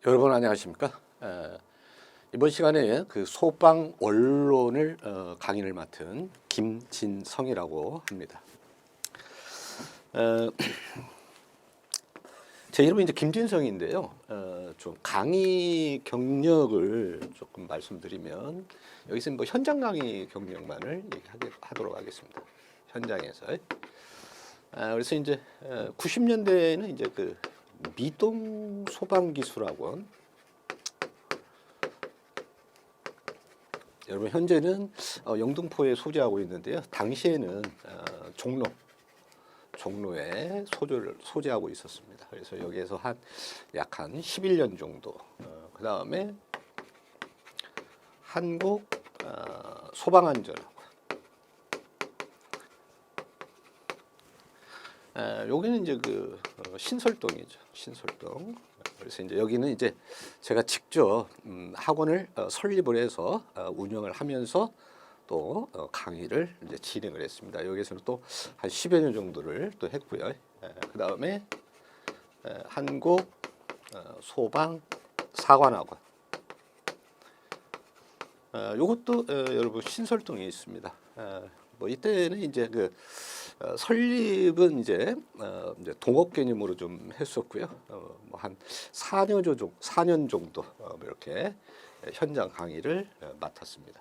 여러분 안녕하십니까? 이번 시간에 그 소방 원론을 강의를 맡은 김진성이라고 합니다. 제 이름은 이제 김진성인데요. 좀 강의 경력을 조금 말씀드리면 여기서 뭐 현장 강의 경력만을 얘기하도록 하겠습니다. 현장에서. 그래서 이제 90년대에는 이제 그 미동 소방기술학원, 여러분 현재는 영등포에 소재하고 있는데요. 당시에는 종로에 소재하고 있었습니다. 그래서 여기에서 약 한 11년 정도. 그 다음에 한국 소방안전학원. 여기는 이제 그 신설동이죠. 신설동. 그래서 이제 여기는 이제 제가 직접 학원을 설립을 해서 운영을 하면서 또 강의를 이제 진행을 했습니다. 여기서는 또 한 10여 년 정도를 또 했고요. 그 다음에 한국 소방사관학원. 요것도 여러분 신설동에 있습니다. 뭐 이때는 이제 그 설립은 이제 동업 개념으로 좀 했었고요. 뭐 한 4년 정도 이렇게 현장 강의를 맡았습니다.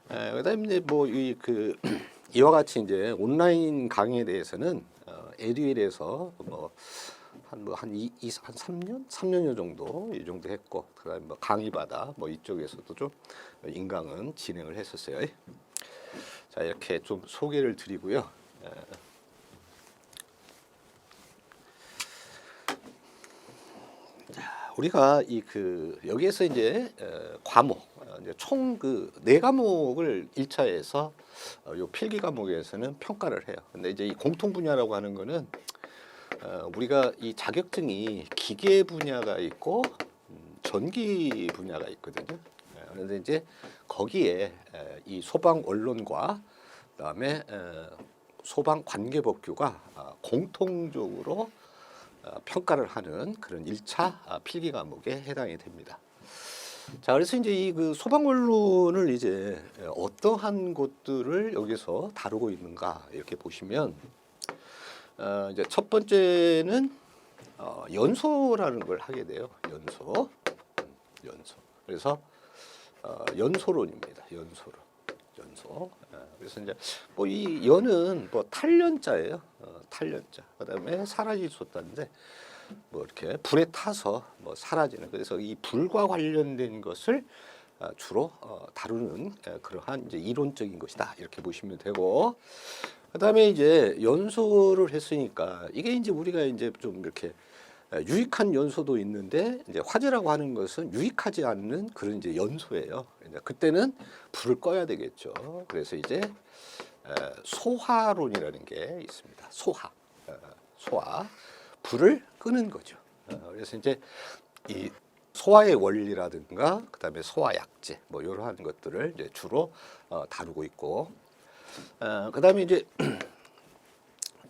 그다음에 이제 뭐 이와 같이 이제 온라인 강의에 대해서는 에듀윌에서 한 3년 정도 이 정도 했고, 그다음에 뭐 강의바다 뭐 이쪽에서도 좀 인강은 진행을 했었어요. 자, 이렇게 좀 소개를 드리고요. 자, 우리가 여기에서 이제 과목 총 그 4과목을 1차에서 요 필기 과목에서는 평가를 해요. 근데 이제 이 공통 분야라고 하는 거는 우리가 이 자격증이 기계 분야가 있고 전기 분야가 있거든요. 그런데 이제 거기에 이 소방 원론과 그다음에 소방 관계법규가 공통적으로 평가를 하는 그런 1차 필기 과목에 해당이 됩니다. 자, 그래서 이제 이 그 소방 원론을 이제 어떠한 것들을 여기서 다루고 있는가 이렇게 보시면 이제 첫 번째는 연소라는 걸 하게 돼요. 연소. 그래서 연소론입니다. 연소. 그래서 이제 뭐 이 연은 뭐 탈연자예요. 탈연자. 그다음에 사라질 수 없다는데 뭐 이렇게 불에 타서 뭐 사라지는. 그래서 이 불과 관련된 것을 주로 다루는 그러한 이제 이론적인 것이다. 이렇게 보시면 되고. 그다음에 이제 연소를 했으니까 이게 이제 우리가 이제 좀 이렇게 유익한 연소도 있는데 이제 화재라고 하는 것은 유익하지 않는 그런 이제 연소예요. 이제 그때는 불을 꺼야 되겠죠. 그래서 이제 소화론이라는 게 있습니다. 소화, 불을 끄는 거죠. 그래서 이제 이 소화의 원리라든가 그다음에 소화 약제 뭐 이러한 것들을 이제 주로 다루고 있고, 그다음에 이제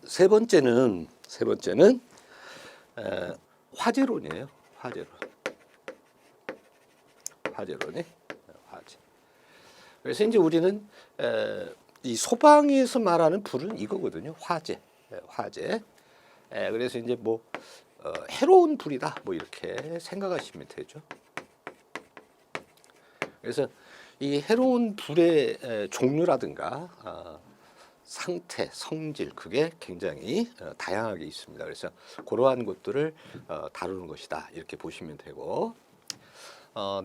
세 번째는 화재론이에요. 화재. 그래서 이제 우리는 이 소방에서 말하는 불은 이거거든요. 화재. 그래서 이제 뭐 해로운 불이다. 뭐 이렇게 생각하시면 되죠. 그래서 이 해로운 불의 종류라든가 상태, 성질 그게 굉장히 다양하게 있습니다. 그래서 그러한 것들을 다루는 것이다. 이렇게 보시면 되고,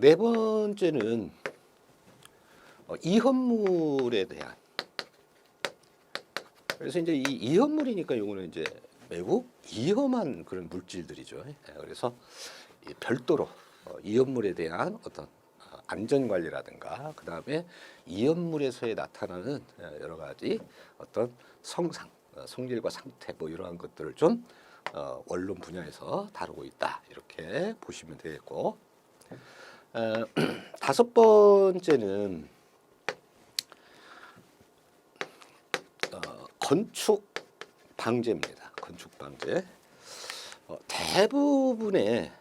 네 번째는 이헌물에 대한. 그래서 이제 이 이헌물이니까 요거는 이제 매우 위험한 그런 물질들이죠. 그래서 별도로 이헌물에 대한 어떤 안전 관리라든가 그다음에 이연물에서의 나타나는 여러 가지 어떤 성질과 상태 뭐 이러한 것들을 좀 원론 분야에서 다루고 있다. 이렇게 보시면 되겠고, 다섯 번째는 건축 방제입니다. 건축 방제. 대부분의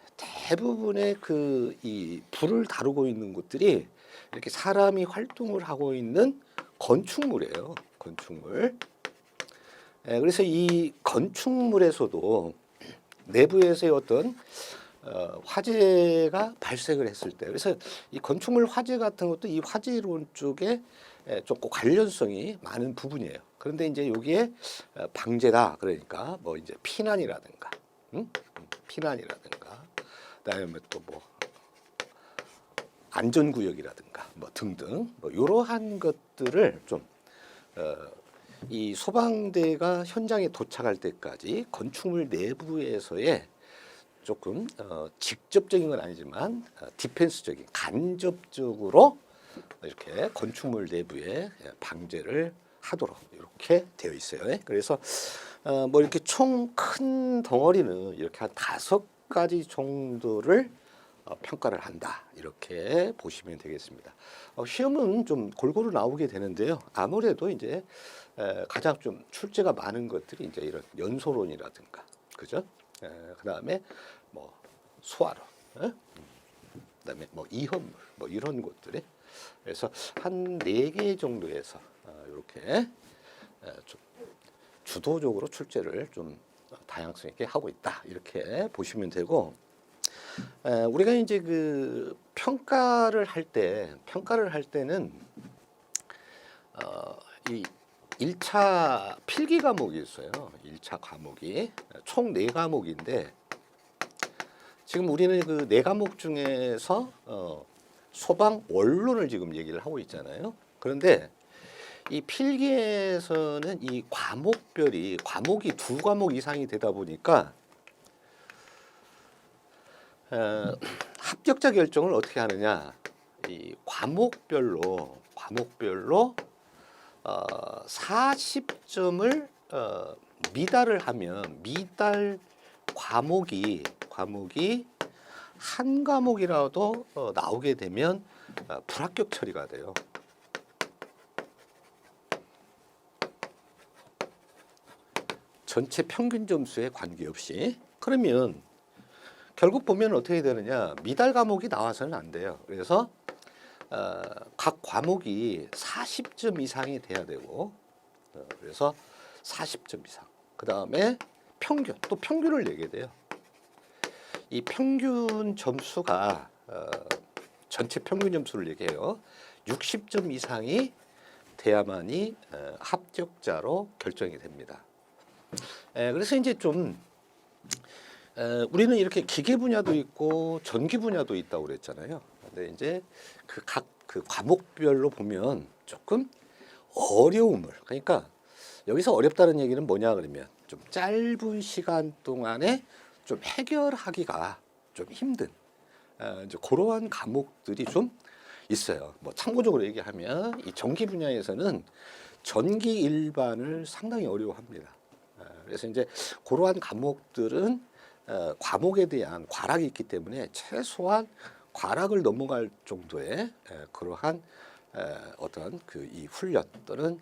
대부분의 그 이 불을 다루고 있는 곳들이 이렇게 사람이 활동을 하고 있는 건축물이에요. 건축물. 그래서 이 건축물에서도 내부에서의 어떤 화재가 발생을 했을 때, 그래서 이 건축물 화재 같은 것도 이 화재론 쪽에 조금 관련성이 많은 부분이에요. 그런데 이제 여기에 방제다 그러니까 뭐 이제 피난이라든가, 응? 피난이라든가, 그다음에 또 뭐 안전구역이라든가 뭐 등등 뭐 이러한 것들을 좀 이 소방대가 현장에 도착할 때까지 건축물 내부에서의 조금 직접적인 건 아니지만 디펜스적인 간접적으로 이렇게 건축물 내부에 방제를 하도록 이렇게 되어 있어요. 그래서 뭐 이렇게 총 큰 덩어리는 이렇게 한 5가지 정도를 평가를 한다 이렇게 보시면 되겠습니다. 시험은 좀 골고루 나오게 되는데요. 아무래도 이제 가장 좀 출제가 많은 것들이 이제 이런 연소론이라든가, 그죠? 그다음에 뭐 소화론, 그다음에 뭐 이현물, 뭐 이런 것들이, 그래서 한 4개 정도에서 이렇게 좀 주도적으로 출제를 좀 다양성 있게 하고 있다 이렇게 보시면 되고, 우리가 이제 그 평가를 할 때는 이 1차 필기 과목이 있어요. 1차 과목이 총 4과목인데 지금 우리는 그 4과목 중에서 소방 원론을 지금 얘기를 하고 있잖아요. 그런데 이 필기에서는 이 과목별이 과목이 2과목 이상이 되다 보니까 합격자 결정을 어떻게 하느냐, 이 과목별로 40점을 미달을 하면 미달 과목이 한 과목이라도 나오게 되면 불합격 처리가 돼요. 전체 평균 점수에 관계없이. 그러면 결국 보면 어떻게 되느냐, 미달 과목이 나와서는 안 돼요. 그래서 각 과목이 40점 이상이 돼야 되고, 그래서 40점 이상. 그 다음에 평균, 또 평균을 내게 돼요. 이 평균 점수가 전체 평균 점수를 얘기해요. 60점 이상이 돼야만이 합격자로 결정이 됩니다. 그래서 이제 좀 우리는 이렇게 기계 분야도 있고 전기 분야도 있다고 그랬잖아요. 근데 이제 각 과목별로 보면 조금 어려움을, 그러니까 여기서 어렵다는 얘기는 뭐냐 그러면 좀 짧은 시간 동안에 좀 해결하기가 좀 힘든 이제 그러한 과목들이 좀 있어요. 뭐 참고적으로 얘기하면 이 전기 분야에서는 전기 일반을 상당히 어려워합니다. 그래서 이제 그러한 과목들은 과목에 대한 과락이 있기 때문에 최소한 과락을 넘어갈 정도의 그러한 어떤 그 이 훈련 또는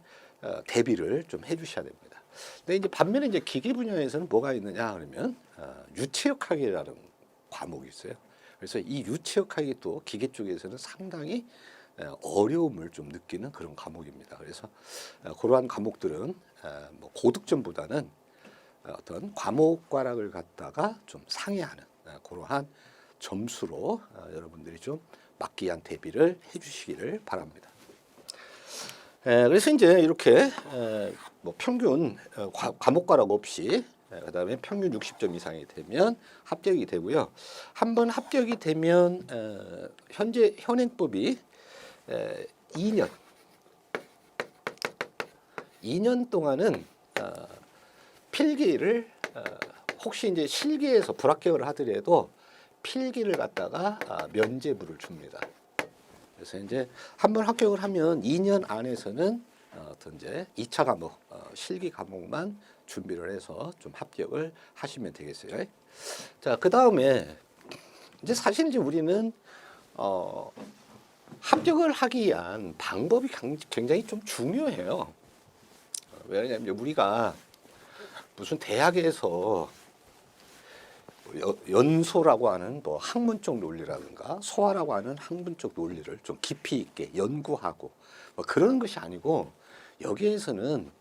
대비를 좀 해주셔야 됩니다. 근데 이제 반면에 이제 기계 분야에서는 뭐가 있느냐 그러면 유체역학이라는 과목이 있어요. 그래서 이 유체역학이 또 기계 쪽에서는 상당히 어려움을 좀 느끼는 그런 과목입니다. 그래서 그러한 과목들은 뭐 고득점보다는 어떤 과목 과락을 갖다가 좀 상회하는 그러한 점수로 여러분들이 좀 맞기 위한 대비를 해주시기를 바랍니다. 그래서 이제 이렇게 뭐 평균 과목 과락 없이 그다음에 평균 60점 이상이 되면 합격이 되고요. 한번 합격이 되면 현재 현행법이 2년 동안은 필기를 혹시 이제 실기에서 불합격을 하더라도 필기를 갖다가 면제부를 줍니다. 그래서 이제 한번 합격을 하면 2년 안에서는 어떤 이제 2차 과목 실기 과목만 준비를 해서 좀 합격을 하시면 되겠어요. 자, 그 다음에 이제 사실 이제 우리는 합격을 하기 위한 방법이 굉장히 좀 중요해요. 왜냐하면 우리가 무슨 대학에서 연소라고 하는 뭐 학문적 논리라든가 소화라고 하는 학문적 논리를 좀 깊이 있게 연구하고 뭐 그런 것이 아니고 여기에서는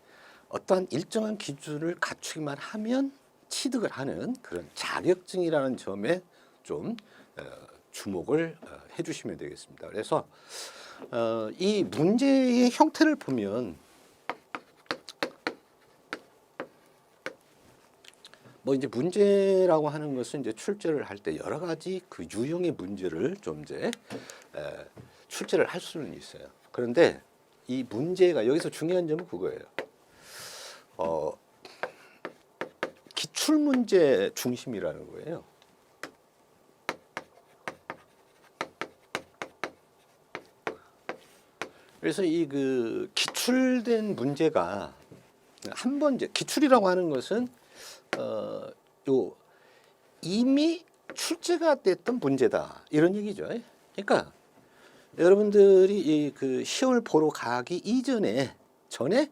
어떠한 일정한 기준을 갖추기만 하면 취득을 하는 그런 자격증이라는 점에 좀 주목을 해주시면 되겠습니다. 그래서 이 문제의 형태를 보면 뭐 이제 문제라고 하는 것은 이제 출제를 할 때 여러 가지 그 유형의 문제를 좀 이제 출제를 할 수는 있어요. 그런데 이 문제가 여기서 중요한 점은 그거예요. 기출 문제 중심이라는 거예요. 그래서 이 그 기출된 문제가 한 번 이제 기출이라고 하는 것은 요 이미 출제가 됐던 문제다 이런 얘기죠. 그러니까 여러분들이 이 그 시험을 보러 가기 이전에 전에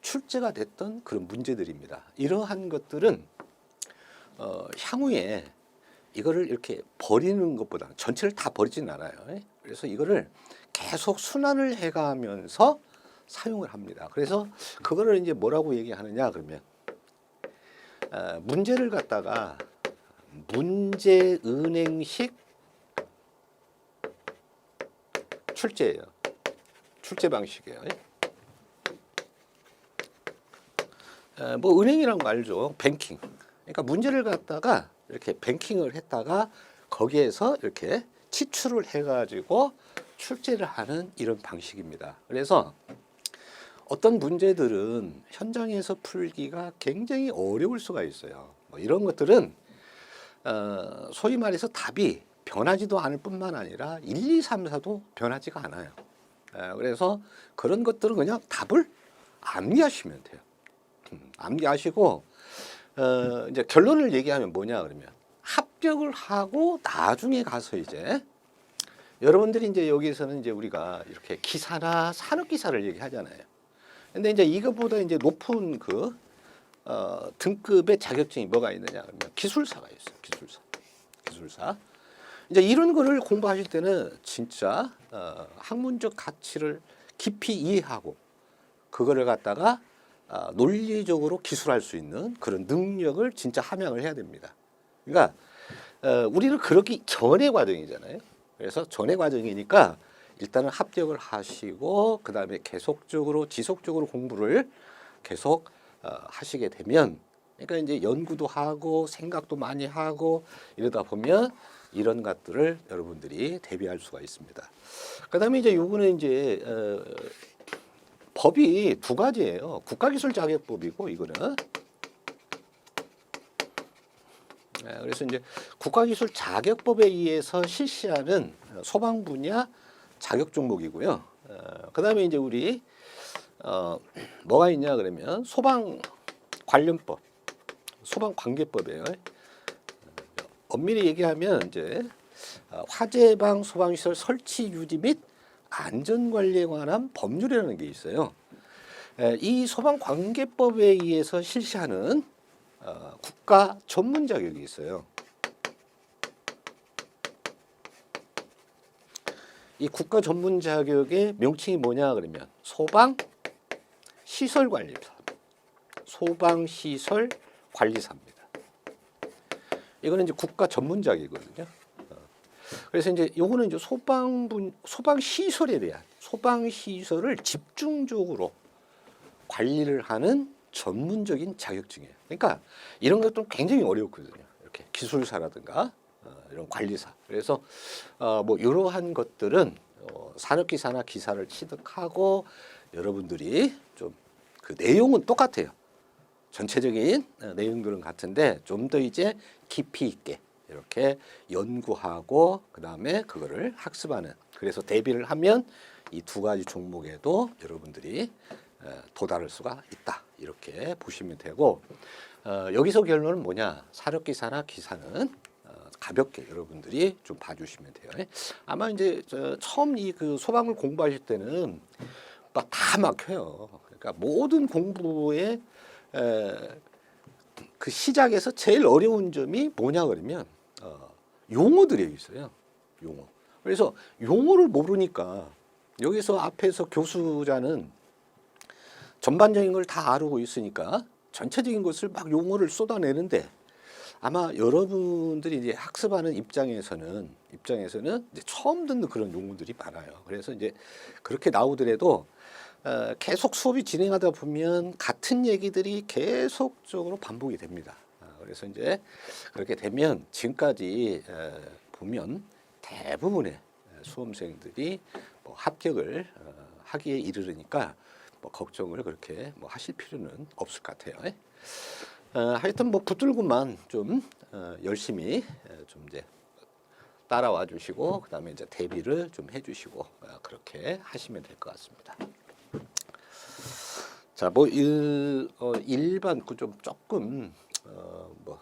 출제가 됐던 그런 문제들입니다. 이러한 것들은 향후에 이거를 이렇게 버리는 것보다 전체를 다 버리진 않아요. 그래서 이거를 계속 순환을 해가면서 사용을 합니다. 그래서 그거를 이제 뭐라고 얘기하느냐 그러면 문제를 갖다가 문제은행식 출제예요. 출제 방식이에요. 뭐 은행이란 거 알죠? 뱅킹. 그러니까 문제를 갖다가 이렇게 뱅킹을 했다가 거기에서 이렇게 치출을 해가지고 출제를 하는 이런 방식입니다. 그래서 어떤 문제들은 현장에서 풀기가 굉장히 어려울 수가 있어요. 뭐 이런 것들은 소위 말해서 답이 변하지도 않을 뿐만 아니라 1, 2, 3, 4도 변하지가 않아요. 그래서 그런 것들은 그냥 답을 암기하시면 돼요. 암기하시고 이제 결론을 얘기하면 뭐냐 그러면 합격을 하고 나중에 가서 이제 여러분들이 이제 여기에서는 이제 우리가 이렇게 기사나 산업 기사를 얘기하잖아요. 근데 이제 이것보다 이제 높은 그 등급의 자격증이 뭐가 있느냐 그러면 기술사가 있어요. 기술사. 이제 이런 거를 공부하실 때는 진짜 학문적 가치를 깊이 이해하고 그거를 갖다가 논리적으로 기술할 수 있는 그런 능력을 진짜 함양을 해야 됩니다. 그러니까 우리는 그러기 전의 과정이잖아요. 그래서 전의 과정이니까 일단은 합격을 하시고 그 다음에 계속적으로 지속적으로 공부를 계속 하시게 되면 그러니까 이제 연구도 하고 생각도 많이 하고 이러다 보면 이런 것들을 여러분들이 대비할 수가 있습니다. 그 다음에 이제 요거는 이제 법이 두 가지예요. 국가기술자격법이고 이거는 그래서 이제 국가기술자격법에 의해서 실시하는 소방 분야 자격 종목이고요. 그 다음에 이제 우리 뭐가 있냐 그러면 소방 관련법, 소방 관계법이에요. 엄밀히 얘기하면 이제 화재방 소방시설 설치 유지 및 안전관리에 관한 법률이라는 게 있어요. 이 소방관계법에 의해서 실시하는 국가 전문 자격이 있어요. 이 국가 전문 자격의 명칭이 뭐냐 그러면 소방시설관리사, 소방시설관리사입니다. 이거는 이제 국가 전문 자격이거든요. 그래서 이제 요거는 이제 소방시설에 대한 소방시설을 집중적으로 관리를 하는 전문적인 자격증이에요. 그러니까 이런 것도 굉장히 어렵거든요. 이렇게 기술사라든가 이런 관리사. 그래서 뭐 이러한 것들은 산업기사나 기사를 취득하고 여러분들이 좀 그 내용은 똑같아요. 전체적인 내용들은 같은데 좀 더 이제 깊이 있게 이렇게 연구하고 그 다음에 그거를 학습하는. 그래서 대비를 하면 이 두 가지 종목에도 여러분들이 도달할 수가 있다. 이렇게 보시면 되고 여기서 결론은 뭐냐? 사력기사나 기사는 가볍게 여러분들이 좀 봐주시면 돼요. 아마 이제 처음 이 그 소방을 공부하실 때는 막 다 막혀요. 그러니까 모든 공부에 그 그 시작에서 제일 어려운 점이 뭐냐 그러면 용어들이 있어요. 용어. 그래서 용어를 모르니까 여기서 앞에서 교수자는 전반적인 걸 다 알고 있으니까 전체적인 것을 막 용어를 쏟아내는데 아마 여러분들이 이제 학습하는 입장에서는 이제 처음 듣는 그런 용어들이 많아요. 그래서 이제 그렇게 나오더라도 계속 수업이 진행하다 보면 같은 얘기들이 계속적으로 반복이 됩니다. 그래서 이제 그렇게 되면 지금까지 보면 대부분의 수험생들이 뭐 합격을 하기에 이르르니까 뭐 걱정을 그렇게 뭐 하실 필요는 없을 것 같아요. 하여튼 뭐 붙들고만 좀 열심히 좀 이제 따라와 주시고 그다음에 이제 대비를 좀 해주시고 그렇게 하시면 될 것 같습니다. 자, 뭐 일반 그 좀 조금 뭐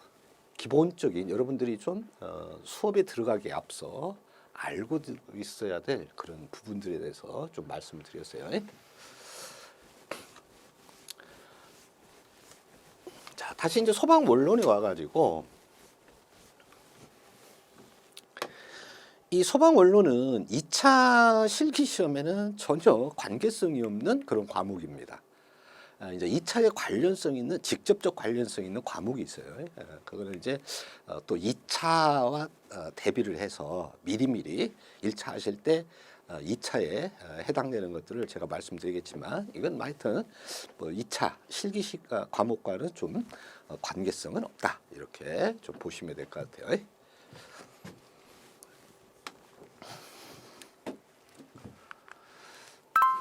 기본적인 여러분들이 좀 수업에 들어가기에 앞서 알고 있어야 될 그런 부분들에 대해서 좀 말씀을 드렸어요. 자, 다시 이제 소방 원론에 와가지고 이 소방 원론은 2차 실기 시험에는 전혀 관계성이 없는 그런 과목입니다. 이제 2차에 관련성 있는 직접적 관련성 있는 과목이 있어요. 그거는 이제 또 2차와 대비를 해서 미리미리 1차 하실 때 2차에 해당되는 것들을 제가 말씀드리겠지만 이건 하여튼 뭐 2차 실기 과목과는 좀 관계성은 없다 이렇게 좀 보시면 될 것 같아요.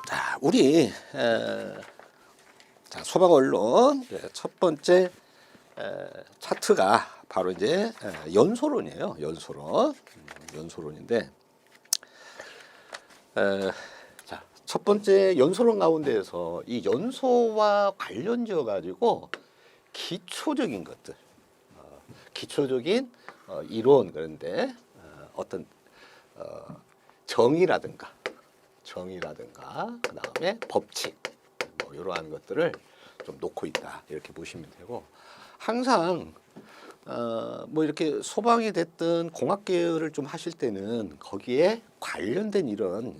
자, 우리 자, 소방 원론 첫 번째 차트가 바로 이제 연소론이에요. 연소론인데 자, 첫 번째 연소론 가운데에서 이 연소와 관련지어 가지고 기초적인 것들, 기초적인 이론 그런데 어떤 정의라든가 그 다음에 법칙 뭐 이러한 것들을 좀 놓고 있다 이렇게 보시면 되고 항상 뭐 이렇게 소방이 됐든 공학 계열을 좀 하실 때는 거기에 관련된 이런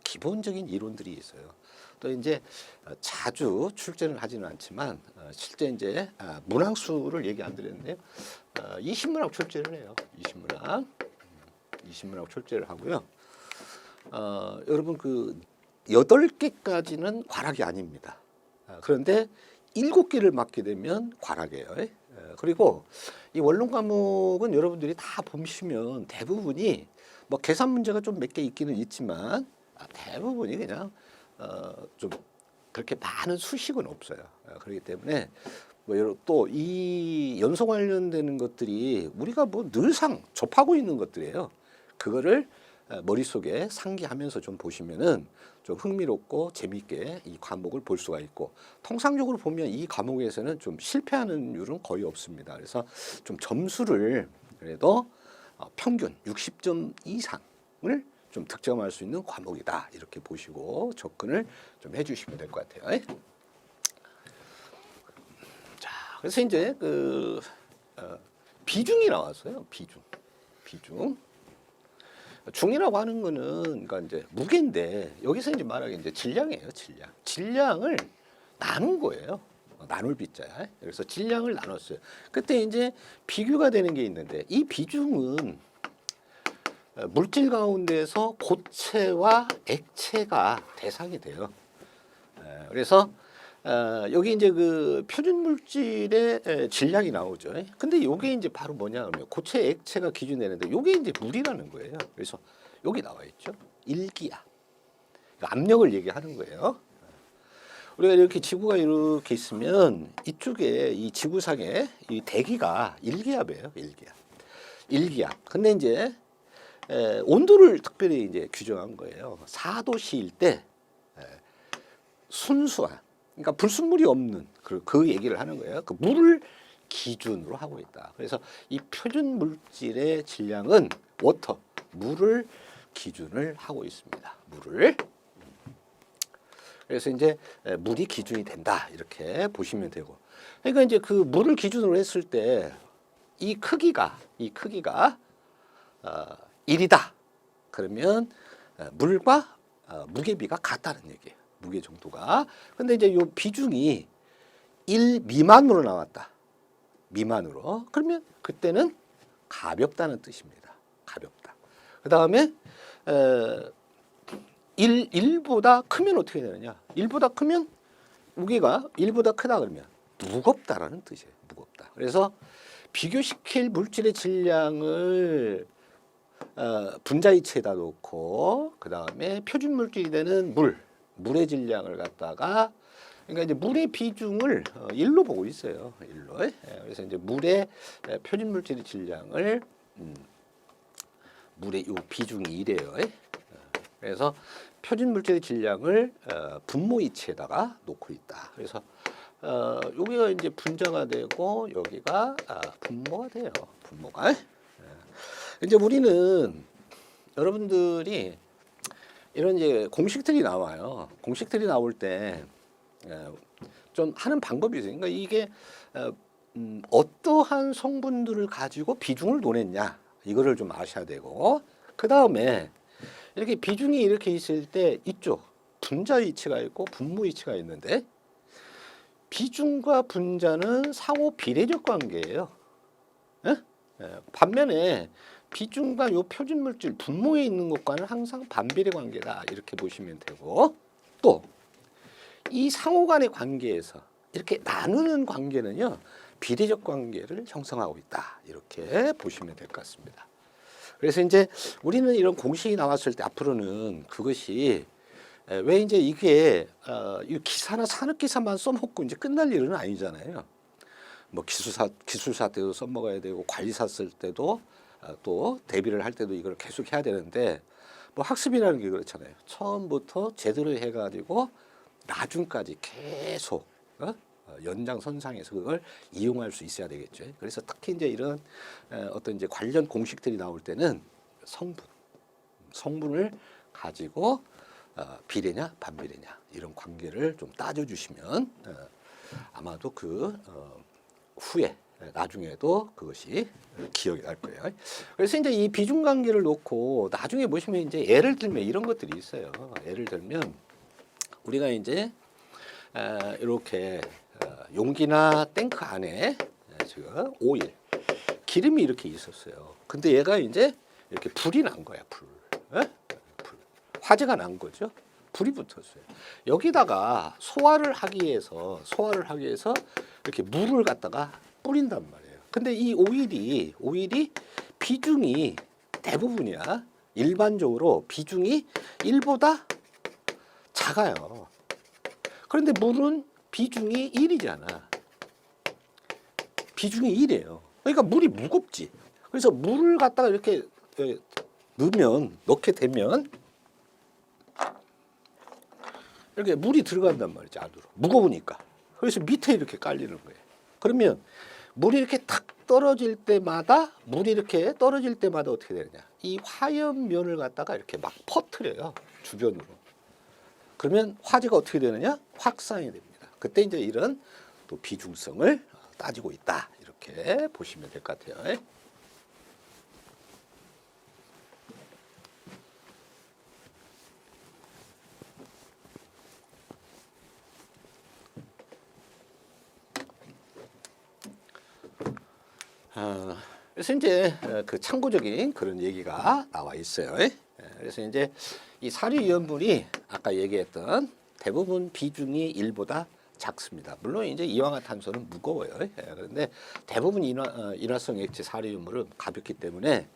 기본적인 이론들이 있어요. 또 이제 자주 출제를 하지는 않지만 실제 이제 문항수를 얘기 안 드렸는데요. 20문항 출제를 해요. 20문항 출제를 하고요. 여러분 그 8개까지는 과락이 아닙니다. 그런데 7개를 맞게 되면 과락이에요. 그리고 이 원론 과목은 여러분들이 다 보시면 대부분이 뭐 계산 문제가 좀 몇 개 있기는 있지만 대부분이 그냥 좀 그렇게 많은 수식은 없어요. 그렇기 때문에 뭐 또 이 연소 관련되는 것들이 우리가 뭐 늘상 접하고 있는 것들이에요. 그거를 머릿속에 상기하면서 좀 보시면은 좀 흥미롭고 재미있게 이 과목을 볼 수가 있고 통상적으로 보면 이 과목에서는 좀 실패하는 율은 거의 없습니다. 그래서 좀 점수를 그래도 평균 60점 이상을 좀 득점할 수 있는 과목이다 이렇게 보시고 접근을 좀 해주시면 될 것 같아요. 자, 그래서 이제 그 비중이 나왔어요. 비중. 중이라고 하는 거는 그러니까 이제 무게인데 여기서 이제 말하기 이제 질량이에요. 질량을 나눈 거예요. 나눌 비자. 그래서 질량을 나눴어요. 그때 이제 비교가 되는 게 있는데 이 비중은 물질 가운데서 고체와 액체가 대상이 돼요. 그래서 여기 이제 그 표준 물질의 질량이 나오죠. 근데 이게 이제 바로 뭐냐 하면 고체, 액체가 기준되는데 이게 이제 물이라는 거예요. 그래서 여기 나와 있죠. 일기압. 압력을 얘기하는 거예요. 우리가 이렇게 지구가 이렇게 있으면 이쪽에 이 지구상에 이 대기가 일기압이에요. 일기압. 근데 이제 온도를 특별히 이제 규정한 거예요. 4도씨일 때 순수한 그러니까 불순물이 없는 그 얘기를 하는 거예요. 그 물을 기준으로 하고 있다. 그래서 이 표준 물질의 질량은 워터, 물을 기준을 하고 있습니다. 물을. 그래서 이제 물이 기준이 된다 이렇게 보시면 되고 그러니까 이제 그 물을 기준으로 했을 때 이 크기가 1이다. 그러면 물과 무게비가 같다는 얘기예요. 무게 정도가. 근데 이제 요 비중이 1 미만으로 나왔다. 미만으로. 그러면 그때는 가볍다는 뜻입니다. 가볍다. 그 다음에 1보다 크면 어떻게 되느냐? 1보다 크면 무게가 1보다 크다 그러면 무겁다라는 뜻이에요. 무겁다. 그래서 비교시킬 물질의 질량을 분자이체에다 놓고 그 다음에 표준 물질이 되는 물의 질량을 갖다가 그러니까 이제 물의 비중을 1로 보고 있어요. 1로. 그래서 이제 물의 표준 물질의 질량을 물의 요 비중이 1이에요. 그래서 표준 물질의 질량을 분모이체에다가 놓고 있다. 그래서 여기가 이제 분자가 되고 여기가 분모가 돼요. 분모가. 이제 우리는 여러분들이 이런 이제 공식들이 나와요. 공식들이 나올 때 좀 하는 방법이 있어요. 그러니까 이게 어떠한 성분들을 가지고 비중을 논했냐 이거를 좀 아셔야 되고 그 다음에 이렇게 비중이 이렇게 있을 때 이쪽 분자 이치가 있고 분모 이치가 있는데 비중과 분자는 상호 비례적 관계예요. 반면에 비중과 요 표준 물질 분모에 있는 것과는 항상 반비례 관계다 이렇게 보시면 되고 또 이 상호 간의 관계에서 이렇게 나누는 관계는요 비례적 관계를 형성하고 있다 이렇게 보시면 될 것 같습니다. 그래서 이제 우리는 이런 공식이 나왔을 때 앞으로는 그것이 왜 이제 이게 이 기사나 산업 기사만 써먹고 이제 끝날 일은 아니잖아요. 뭐 기술사 때도 써먹어야 되고 관리사 쓸 때도 또 대비를 할 때도 이걸 계속 해야 되는데 뭐 학습이라는 게 그렇잖아요. 처음부터 제대로 해가지고 나중까지 계속 연장선상에서 그걸 이용할 수 있어야 되겠죠. 그래서 특히 이제 이런 어떤 이제 관련 공식들이 나올 때는 성분을 가지고 비례냐 반비례냐 이런 관계를 좀 따져주시면 아마도 그 후에 나중에도 그것이 기억이 날 거예요. 그래서 이제 이 비중 관계를 놓고 나중에 보시면 이제 예를 들면 이런 것들이 있어요. 예를 들면 우리가 이제 이렇게 용기나 탱크 안에 지금 오일, 기름이 이렇게 있었어요. 근데 얘가 이제 이렇게 불이 난 거야, 불. 화재가 난 거죠. 불이 붙었어요. 여기다가 소화를 하기 위해서 이렇게 물을 갖다가 뿌린단 말이에요. 근데 이 오일이 비중이 대부분이야. 일반적으로 비중이 1보다 작아요. 그런데 물은 비중이 1이잖아. 비중이 1이에요. 그러니까 물이 무겁지. 그래서 물을 갖다가 이렇게 넣게 되면 이렇게 물이 들어간단 말이지, 안으로. 무거우니까. 그래서 밑에 이렇게 깔리는 거예요. 그러면 물이 이렇게 탁 떨어질 때마다 어떻게 되느냐. 이 화염면을 갖다가 이렇게 막 퍼뜨려요. 주변으로. 그러면 화재가 어떻게 되느냐? 확산이 됩니다. 그때 이제 이런 또 비중성을 따지고 있다. 이렇게 보시면 될 것 같아요. 그래서 이제 그 참고적인 그런 얘기가 나와 있어요. 그래서 이제 이 사료이온물이 아까 얘기했던 대부분 비중이 1보다 작습니다. 물론 이제 이황화탄소는 무거워요. 그런데 대부분 인화성 액체 사료이온물은 가볍기 때문에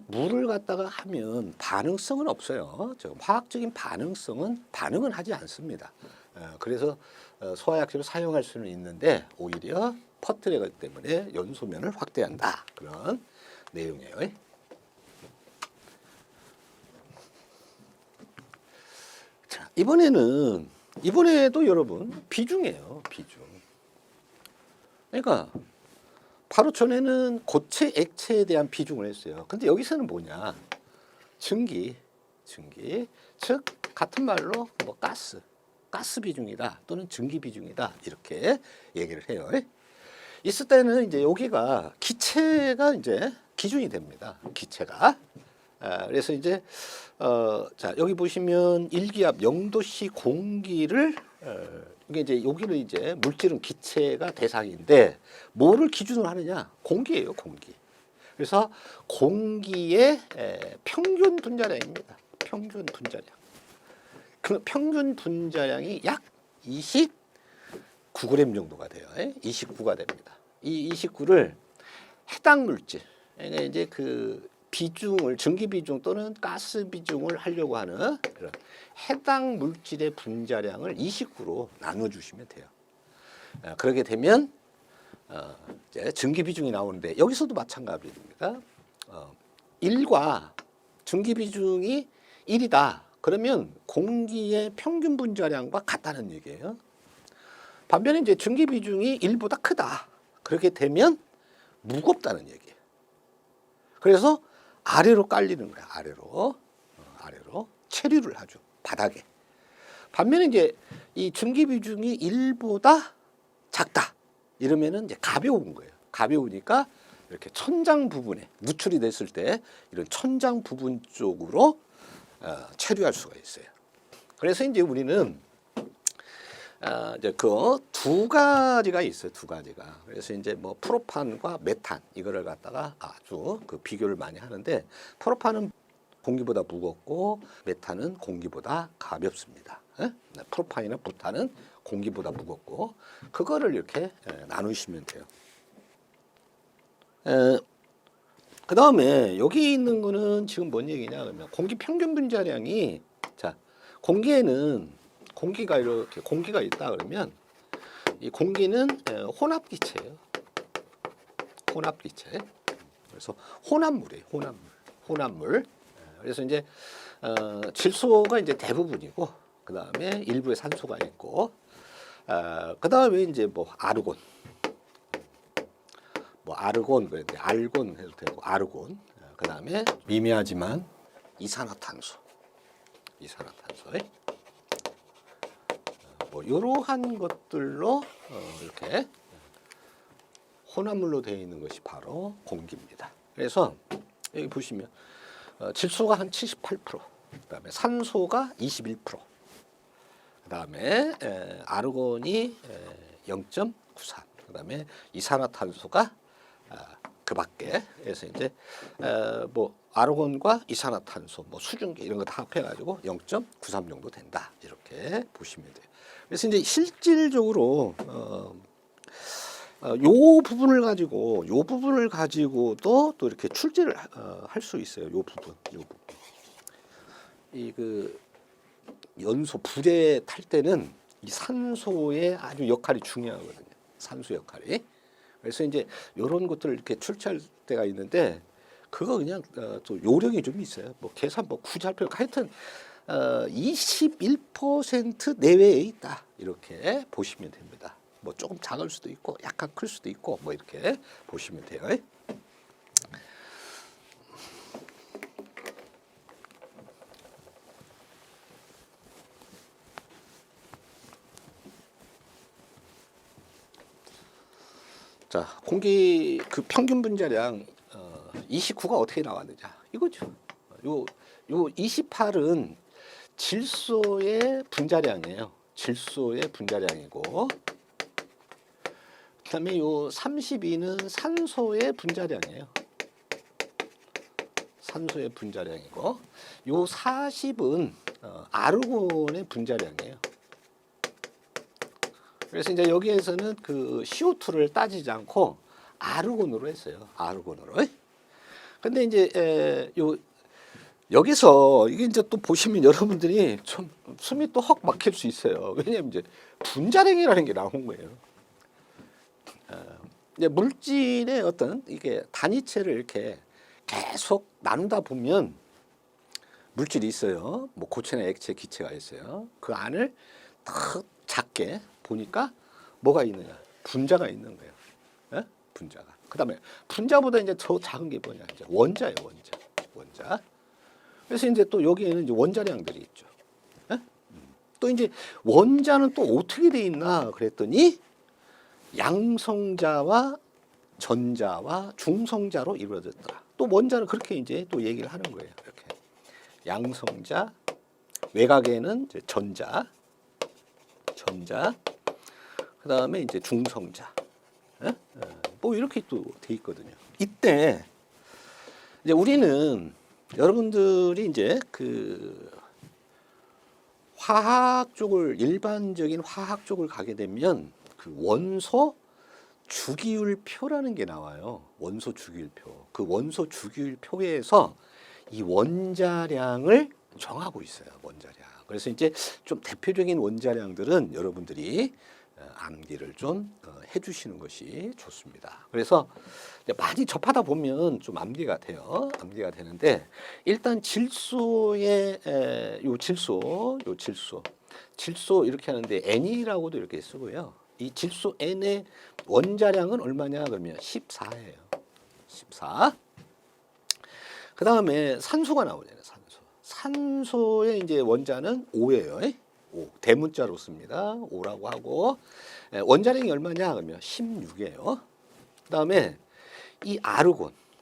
물을 갖다가 하면 반응성은 없어요. 화학적인 반응은 하지 않습니다. 그래서 소화약제로 사용할 수는 있는데 오히려 퍼뜨리기 때문에 연소면을 확대한다. 그런 내용이에요. 자, 이번에도 여러분 비중이에요. 비중. 그러니까 바로 전에는 고체 액체에 대한 비중을 했어요. 근데 여기서는 뭐냐? 증기. 즉 같은 말로 뭐 가스 가스 비중이다 또는 증기 비중이다 이렇게 얘기를 해요. 있을 때는 이제 여기가 기체가 이제 기준이 됩니다. 기체가. 그래서 이제 자 여기 보시면 일기압 0도씨 공기를 이게 이제 여기는 이제 물질은 기체가 대상인데 뭐를 기준으로 하느냐? 공기예요, 공기. 그래서 공기의 평균 분자량입니다. 평균 분자량. 그 평균 분자량이 약 29g 정도가 돼요. 29가 됩니다. 이 29를 해당 물질, 그러니까 이제 그 비중을 증기 비중 또는 가스 비중을 하려고 하는 그런 해당 물질의 분자량을 29로 나눠 주시면 돼요. 그렇게 되면 이제 증기 비중이 나오는데 여기서도 마찬가지입니다. 1과 증기 비중이 1이다. 그러면 공기의 평균 분자량과 같다는 얘기예요. 반면에 이제 증기 비중이 1보다 크다. 그렇게 되면 무겁다는 얘기예요. 그래서 아래로 깔리는 거야. 아래로 체류를 하죠. 바닥에. 반면에 이제 이 증기 비중이 1보다 작다. 이러면은 이제 가벼운 거예요. 가벼우니까 이렇게 천장 부분에 누출이 됐을 때 이런 천장 부분 쪽으로 체류할 수가 있어요. 그래서 이제 우리는 이제 그 두 가지가 있어요. 두 가지가. 그래서 이제 뭐 프로판과 메탄 이거를 갖다가 아주 그 비교를 많이 하는데 프로판은 공기보다 무겁고 메탄은 공기보다 가볍습니다. 프로판이나 부탄은 공기보다 무겁고 그거를 이렇게 나누시면 돼요. 그 다음에 여기 있는 거는 지금 뭔 얘기냐 그러면 공기 평균 분자량이 자 공기에는 공기가 이렇게 공기가 있다 그러면 이 공기는 혼합기체예요. 혼합기체. 그래서 혼합물이에요. 혼합물. 그래서 이제 질소가 이제 대부분이고 그 다음에 일부의 산소가 있고 그 다음에 이제 뭐 아르곤, 알곤 해도 되고 아르곤. 그 다음에 미미하지만 이산화탄소. 뭐 이러한 것들로 이렇게 혼합물로 되어 있는 것이 바로 공기입니다. 그래서 여기 보시면 질소가 한 78%, 그다음에 산소가 21%, 그다음에 아르곤이 0.93, 그다음에 이산화탄소가 그 밖에 해서 이제 뭐 아르곤과 이산화탄소, 뭐 수증기 이런 거 다 합해가지고 0.93 정도 된다 이렇게 보시면 돼요. 그래서 이제 실질적으로 요 부분을 가지고도 또 이렇게 출제를 할 수 있어요. 요 부분. 이 그 연소 불에 탈 때는 이 산소의 아주 역할이 중요하거든요. 산소 역할이. 그래서 이제 이런 것들을 이렇게 출제할 때가 있는데 그거 그냥 또 요령이 좀 있어요. 뭐 계산 뭐 굳이 할 필요 없고 하여튼 21% 내외에 있다 이렇게 보시면 됩니다. 뭐 조금 작을 수도 있고 약간 클 수도 있고 뭐 이렇게 보시면 돼요. 자, 공기 그 평균 분자량 29가 어떻게 나왔느냐 이거죠. 요 28은 질소의 분자량이에요. 질소의 분자량이고, 그다음에 요 32는 산소의 분자량이에요. 산소의 분자량이고, 요 40은 아르곤의 분자량이에요. 그래서 이제 여기에서는 그 CO2를 따지지 않고 아르곤으로 했어요. 아르곤으로. 근데 이제 여기서 이게 이제 또 보시면 여러분들이 좀 숨이 또 헉 막힐 수 있어요. 왜냐하면 이제 분자량이라는 게 나온 거예요. 이제 물질의 어떤 이게 단위체를 이렇게 계속 나누다 보면 물질이 있어요. 뭐 고체나 액체, 기체가 있어요. 그 안을 딱 작게 보니까 뭐가 있느냐? 분자가 있는 거예요. 분자가. 그다음에 분자보다 이제 더 작은 게 뭐냐? 이제 원자예요, 원자. 그래서 이제 또 여기에는 이제 원자량들이 있죠. 또 이제 원자는 또 어떻게 돼 있나 그랬더니 양성자와 전자와 중성자로 이루어졌더라. 또 원자는 그렇게 이제 또 얘기를 하는 거예요. 이렇게 양성자, 외곽에는 이제 전자, 그 다음에 이제 중성자, 뭐 이렇게 또 돼 있거든요. 이때 이제 우리는 여러분들이 이제 그 화학 쪽을 일반적인 화학 쪽을 가게 되면 그 원소 주기율표라는 게 나와요. 원소 주기율표. 그 원소 주기율표에서 이 원자량을 정하고 있어요. 원자량. 그래서 이제 좀 대표적인 원자량들은 여러분들이 암기를 좀 해주시는 것이 좋습니다. 그래서 많이 접하다 보면 좀 암기가 돼요. 암기가 되는데 일단 질소의 질소 이렇게 하는데 N이라고도 이렇게 쓰고요. 이 질소 N의 원자량은 얼마냐 그러면 14예요. 14. 그 다음에 산소가 나오잖아요. 산소의 이제 원자는 5예요. 5. 대문자로 씁니다. 5라고 하고 원자량이 얼마냐 그러면 16이에요. 그 다음에 이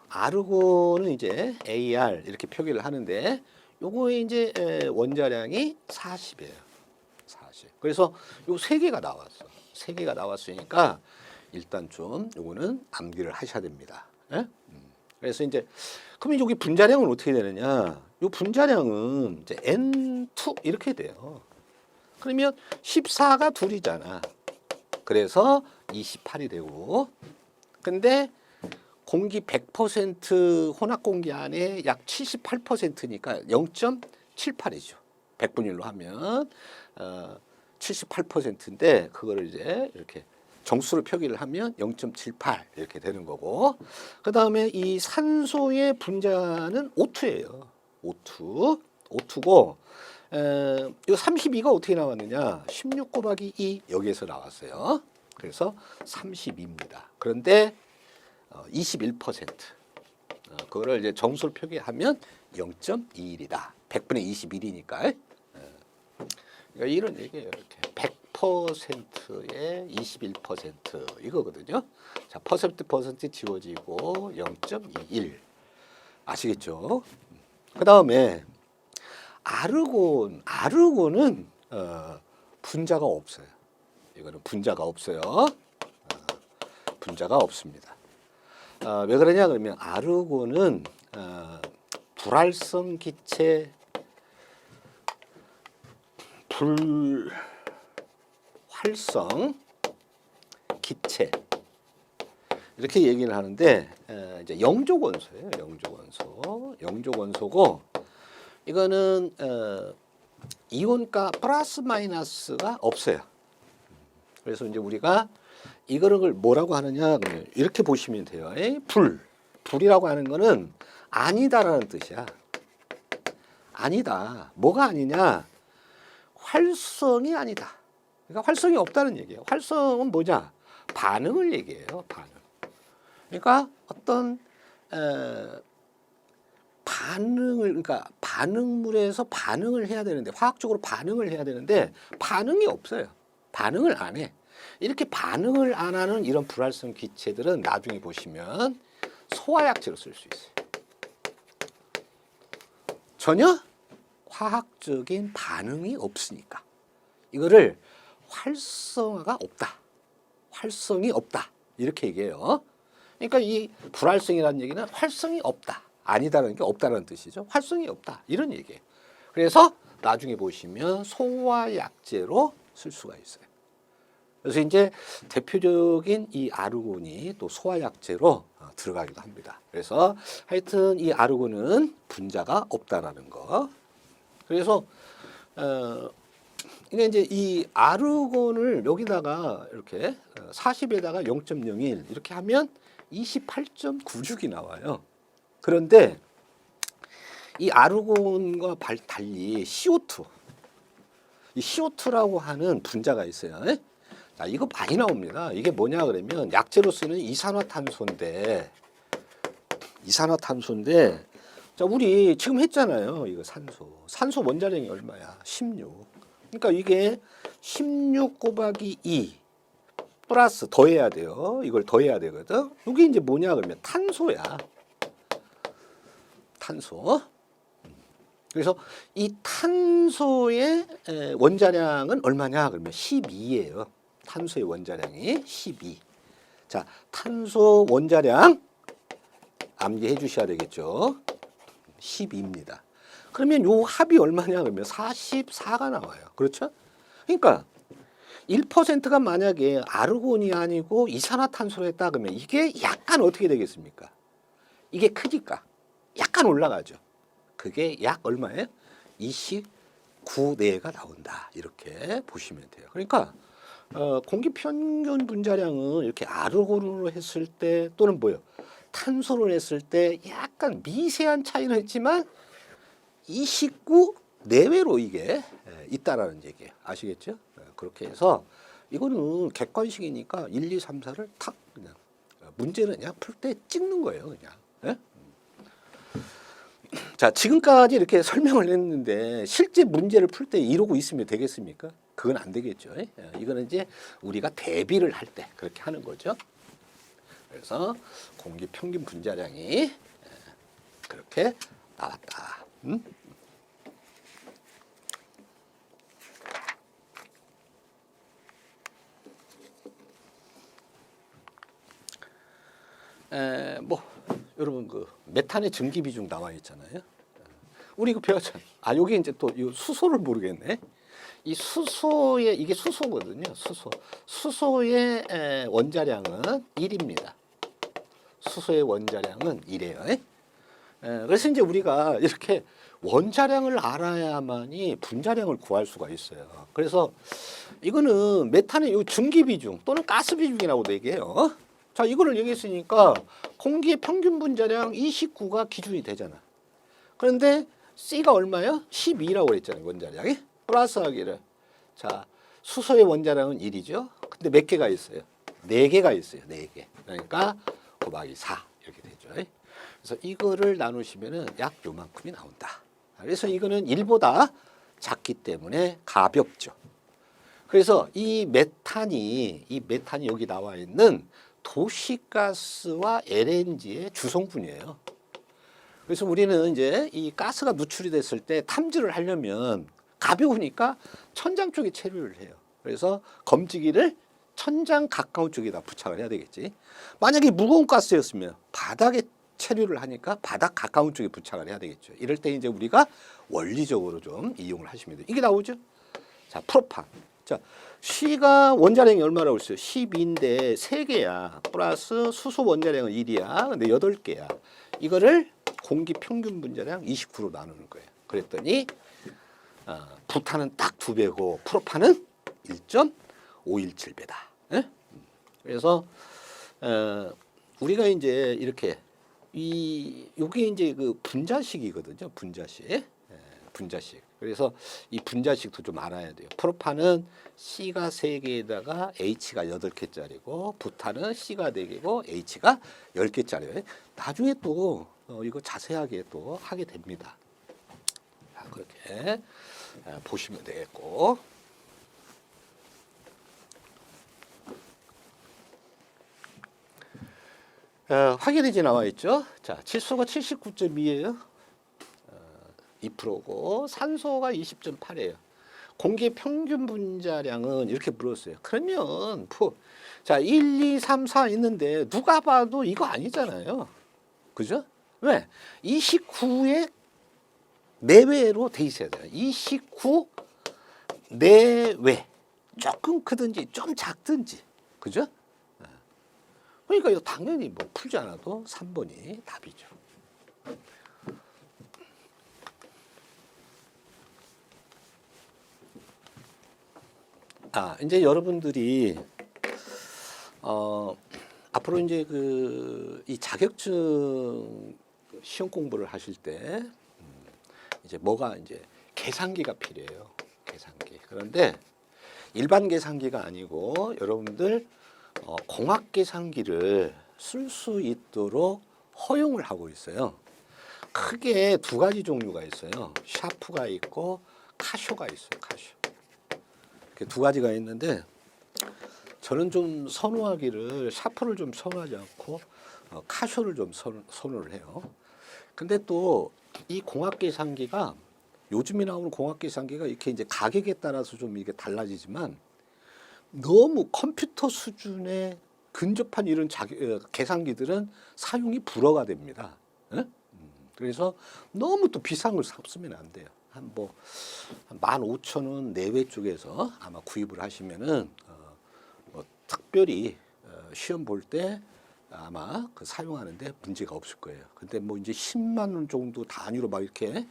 아르곤은 이제 AR 이렇게 표기를 하는데 요거의 이제 원자량이 40이에요. 40. 그래서 요 세 개가 나왔어. 세 개가 나왔으니까 일단 좀 요거는 암기를 하셔야 됩니다. 예? 그래서 이제 그러면 여기 분자량은 어떻게 되느냐? 요 분자량은 이제 N2 이렇게 돼요. 그러면 14가 둘이잖아. 그래서 28이 되고 근데 공기 100% 혼합 공기 안에 약 78%니까 0.78이죠. 100분율로 하면 78%인데 그거를 이제 이렇게 정수로 표기를 하면 0.78 이렇게 되는 거고 그 다음에 이 산소의 분자는 O2예요. O2고 이 32가 어떻게 나왔느냐 16 곱하기 2 여기에서 나왔어요. 그래서 32입니다. 그런데 21% 그거를 이제 정수로 표기하면 0.21이다. 100분의 21이니까 그러니까 이런 얘기예요. 이렇게 100%에 21% 이거거든요. 자, 퍼센트 지워지고 0.21 아시겠죠? 그 다음에 아르곤은 분자가 없어요. 이거는 분자가 없어요. 분자가 없습니다. 왜 그러냐 그러면 아르곤은 불활성 기체 불활성 기체 이렇게 얘기를 하는데 이제 영족원소예요. 영족원소고 이거는 이온가 플러스 마이너스가 없어요. 그래서 이제 우리가 이거를 뭐라고 하느냐 그러면 이렇게 보시면 돼요. 불이라고 하는 거는 아니다라는 뜻이야. 아니다. 뭐가 아니냐? 활성이 아니다. 그러니까 활성이 없다는 얘기예요. 활성은 뭐냐? 반응을 얘기해요. 반응. 그러니까 어떤 그러니까 반응물에서 반응을 해야 되는데 화학적으로 반응을 해야 되는데 반응이 없어요. 반응을 안 해. 이렇게 반응을 안 하는 이런 불활성 기체들은 나중에 보시면 소화약제로 쓸 수 있어요. 전혀 화학적인 반응이 없으니까 이거를 활성화가 없다. 활성이 없다. 이렇게 얘기해요. 그러니까 이 불활성이라는 얘기는 활성이 없다. 아니다라는 게 없다는 뜻이죠. 활성이 없다. 이런 얘기예요. 그래서 나중에 보시면 소화약제로 쓸 수가 있어요. 그래서 이제 대표적인 이 아르곤이 또 소화약제로 들어가기도 합니다. 그래서 하여튼 이 아르곤은 분자가 없다라는 거. 그래서 이게 이제 이 아르곤을 여기다가 이렇게 40에다가 0.01 이렇게 하면 28.96이 나와요. 그런데 이 아르곤과 달리 CO2, 이 CO2라고 하는 분자가 있어요. 자, 이거 많이 나옵니다. 이게 뭐냐 그러면 약재로 쓰는 이산화탄소인데 자, 우리 지금 했잖아요. 이거 산소 원자량이 얼마야? 16. 그러니까 이게 16 곱하기 2 플러스 더해야 돼요. 이걸 더해야 되거든. 이게 이제 뭐냐 그러면 탄소야. 탄소. 그래서 이 탄소의 원자량은 얼마냐 그러면 12예요. 탄소의 원자량이 12. 자, 탄소 원자량 암기해 주셔야 되겠죠. 12입니다. 그러면 요 합이 얼마냐 그러면 44가 나와요. 그렇죠? 그러니까 1%가 만약에 아르곤이 아니고 이산화탄소로 했다 그러면 이게 약간 어떻게 되겠습니까? 이게 크니까 약간 올라가죠. 그게 약 얼마예요? 29내가 나온다. 이렇게 보시면 돼요. 그러니까 공기 평균 분자량은 이렇게 아르곤으로 했을 때 또는 뭐요? 탄소로 했을 때 약간 미세한 차이는 있지만 29 내외로 이게 있다라는 얘기예요. 아시겠죠? 그렇게 해서 이거는 객관식이니까 1, 2, 3, 4를 탁 그냥 문제는 그냥 풀 때 찍는 거예요. 그냥. 예? 자, 지금까지 이렇게 설명을 했는데 실제 문제를 풀 때 이러고 있으면 되겠습니까? 그건 안 되겠죠. 이거는 이제 우리가 대비를 할 때 그렇게 하는 거죠. 그래서 공기 평균 분자량이 그렇게 나왔다. 뭐 여러분 그 메탄의 증기 비중 나와 있잖아요. 우리 이거 배웠잖아요. 아, 여기 이제 또 이 수소를 모르겠네. 이 수소의 이게 수소거든요. 수소의 원자량은 1입니다. 수소의 원자량은 1이에요. 그래서 이제 우리가 이렇게 원자량을 알아야만이 분자량을 구할 수가 있어요. 그래서 이거는 메탄의 이 증기 비중 또는 가스 비중이라고 얘기해요. 자, 이거를 얘기했으니까 공기의 평균 분자량 29가 기준이 되잖아. 그런데 C가 얼마야? 12라고 그랬잖아요. 원자량이. 플러스하기를. 자, 수소의 원자량은 1이죠. 근데 몇 개가 있어요? 4개가 있어요. 4개. 그러니까 곱하기 4 이렇게 되죠. 그래서 이거를 나누시면은 약 요만큼이 나온다. 그래서 이거는 1보다 작기 때문에 가볍죠. 그래서 이 메탄이 여기 나와 있는 도시가스와 LNG의 주성분이에요. 그래서 우리는 이제 이 가스가 누출이 됐을 때 탐지를 하려면 가벼우니까 천장 쪽에 체류를 해요. 그래서 검지기를 천장 가까운 쪽에다 부착을 해야 되겠지. 만약에 무거운 가스였으면 바닥에 체류를 하니까 바닥 가까운 쪽에 부착을 해야 되겠죠. 이럴 때 이제 우리가 원리적으로 좀 이용을 하시면 돼요. 이게 나오죠? 자, 프로판. 자, C가 원자량이 얼마라고 했어요? 12인데 3개야. 플러스 수소 원자량은 1이야. 근데 8개야. 이거를 공기 평균 분자량 29로 나누는 거예요. 그랬더니 부탄은 딱 2배고 프로판은 1.517배다. 예? 그래서 우리가 이제 이렇게 요게 이제 그 분자식이거든요. 분자식. 분자식. 그래서 이 분자식도 좀 알아야 돼요. 프로판은 C가 3개에다가 H가 8개짜리고 부탄은 C가 4개고 H가 10개짜리예요. 나중에 또 이거 자세하게 또 하게 됩니다. 자, 그렇게 보시면 되겠고. 확인해지 나와 있죠. 자, 질소가 79.2예요. 2%고 산소가 20.8이에요. 공기의 평균 분자량은 이렇게 물었어요. 그러면 자, 1, 2, 3, 4 있는데 누가 봐도 이거 아니잖아요. 그죠? 왜? 29의 내외로 돼 있어야 돼요. 29 내외. 조금 크든지 좀 작든지. 그죠? 그러니까 이거 당연히 뭐 풀지 않아도 3번이 답이죠. 이제 여러분들이 앞으로 이제 이 자격증 시험 공부를 하실 때 이제 뭐가 이제 계산기가 필요해요. 계산기. 그런데 일반 계산기가 아니고 여러분들 공학 계산기를 쓸 수 있도록 허용을 하고 있어요. 크게 2가지 종류가 있어요. 샤프가 있고 카쇼가 있어요. 카쇼. 이렇게 두 가지가 있는데 저는 좀 선호하기를 샤프를 좀 선호하지 않고 카쇼를 좀 선호를 해요. 근데 또 이 공학 계산기가 요즘에 나오는 공학 계산기가 이렇게 이제 가격에 따라서 좀 이게 달라지지만 너무 컴퓨터 수준에 근접한 이런 계산기들은 사용이 불허가 됩니다. 예? 그래서 너무 또 비싼 걸 쓰면 안 돼요. 한 15,000원 내외 쪽에서 아마 구입을 하시면은 뭐 특별히 시험 볼 때 아마 그 사용하는데 문제가 없을 거예요. 근데 뭐 이제 10만 원 정도 단위로 막 이렇게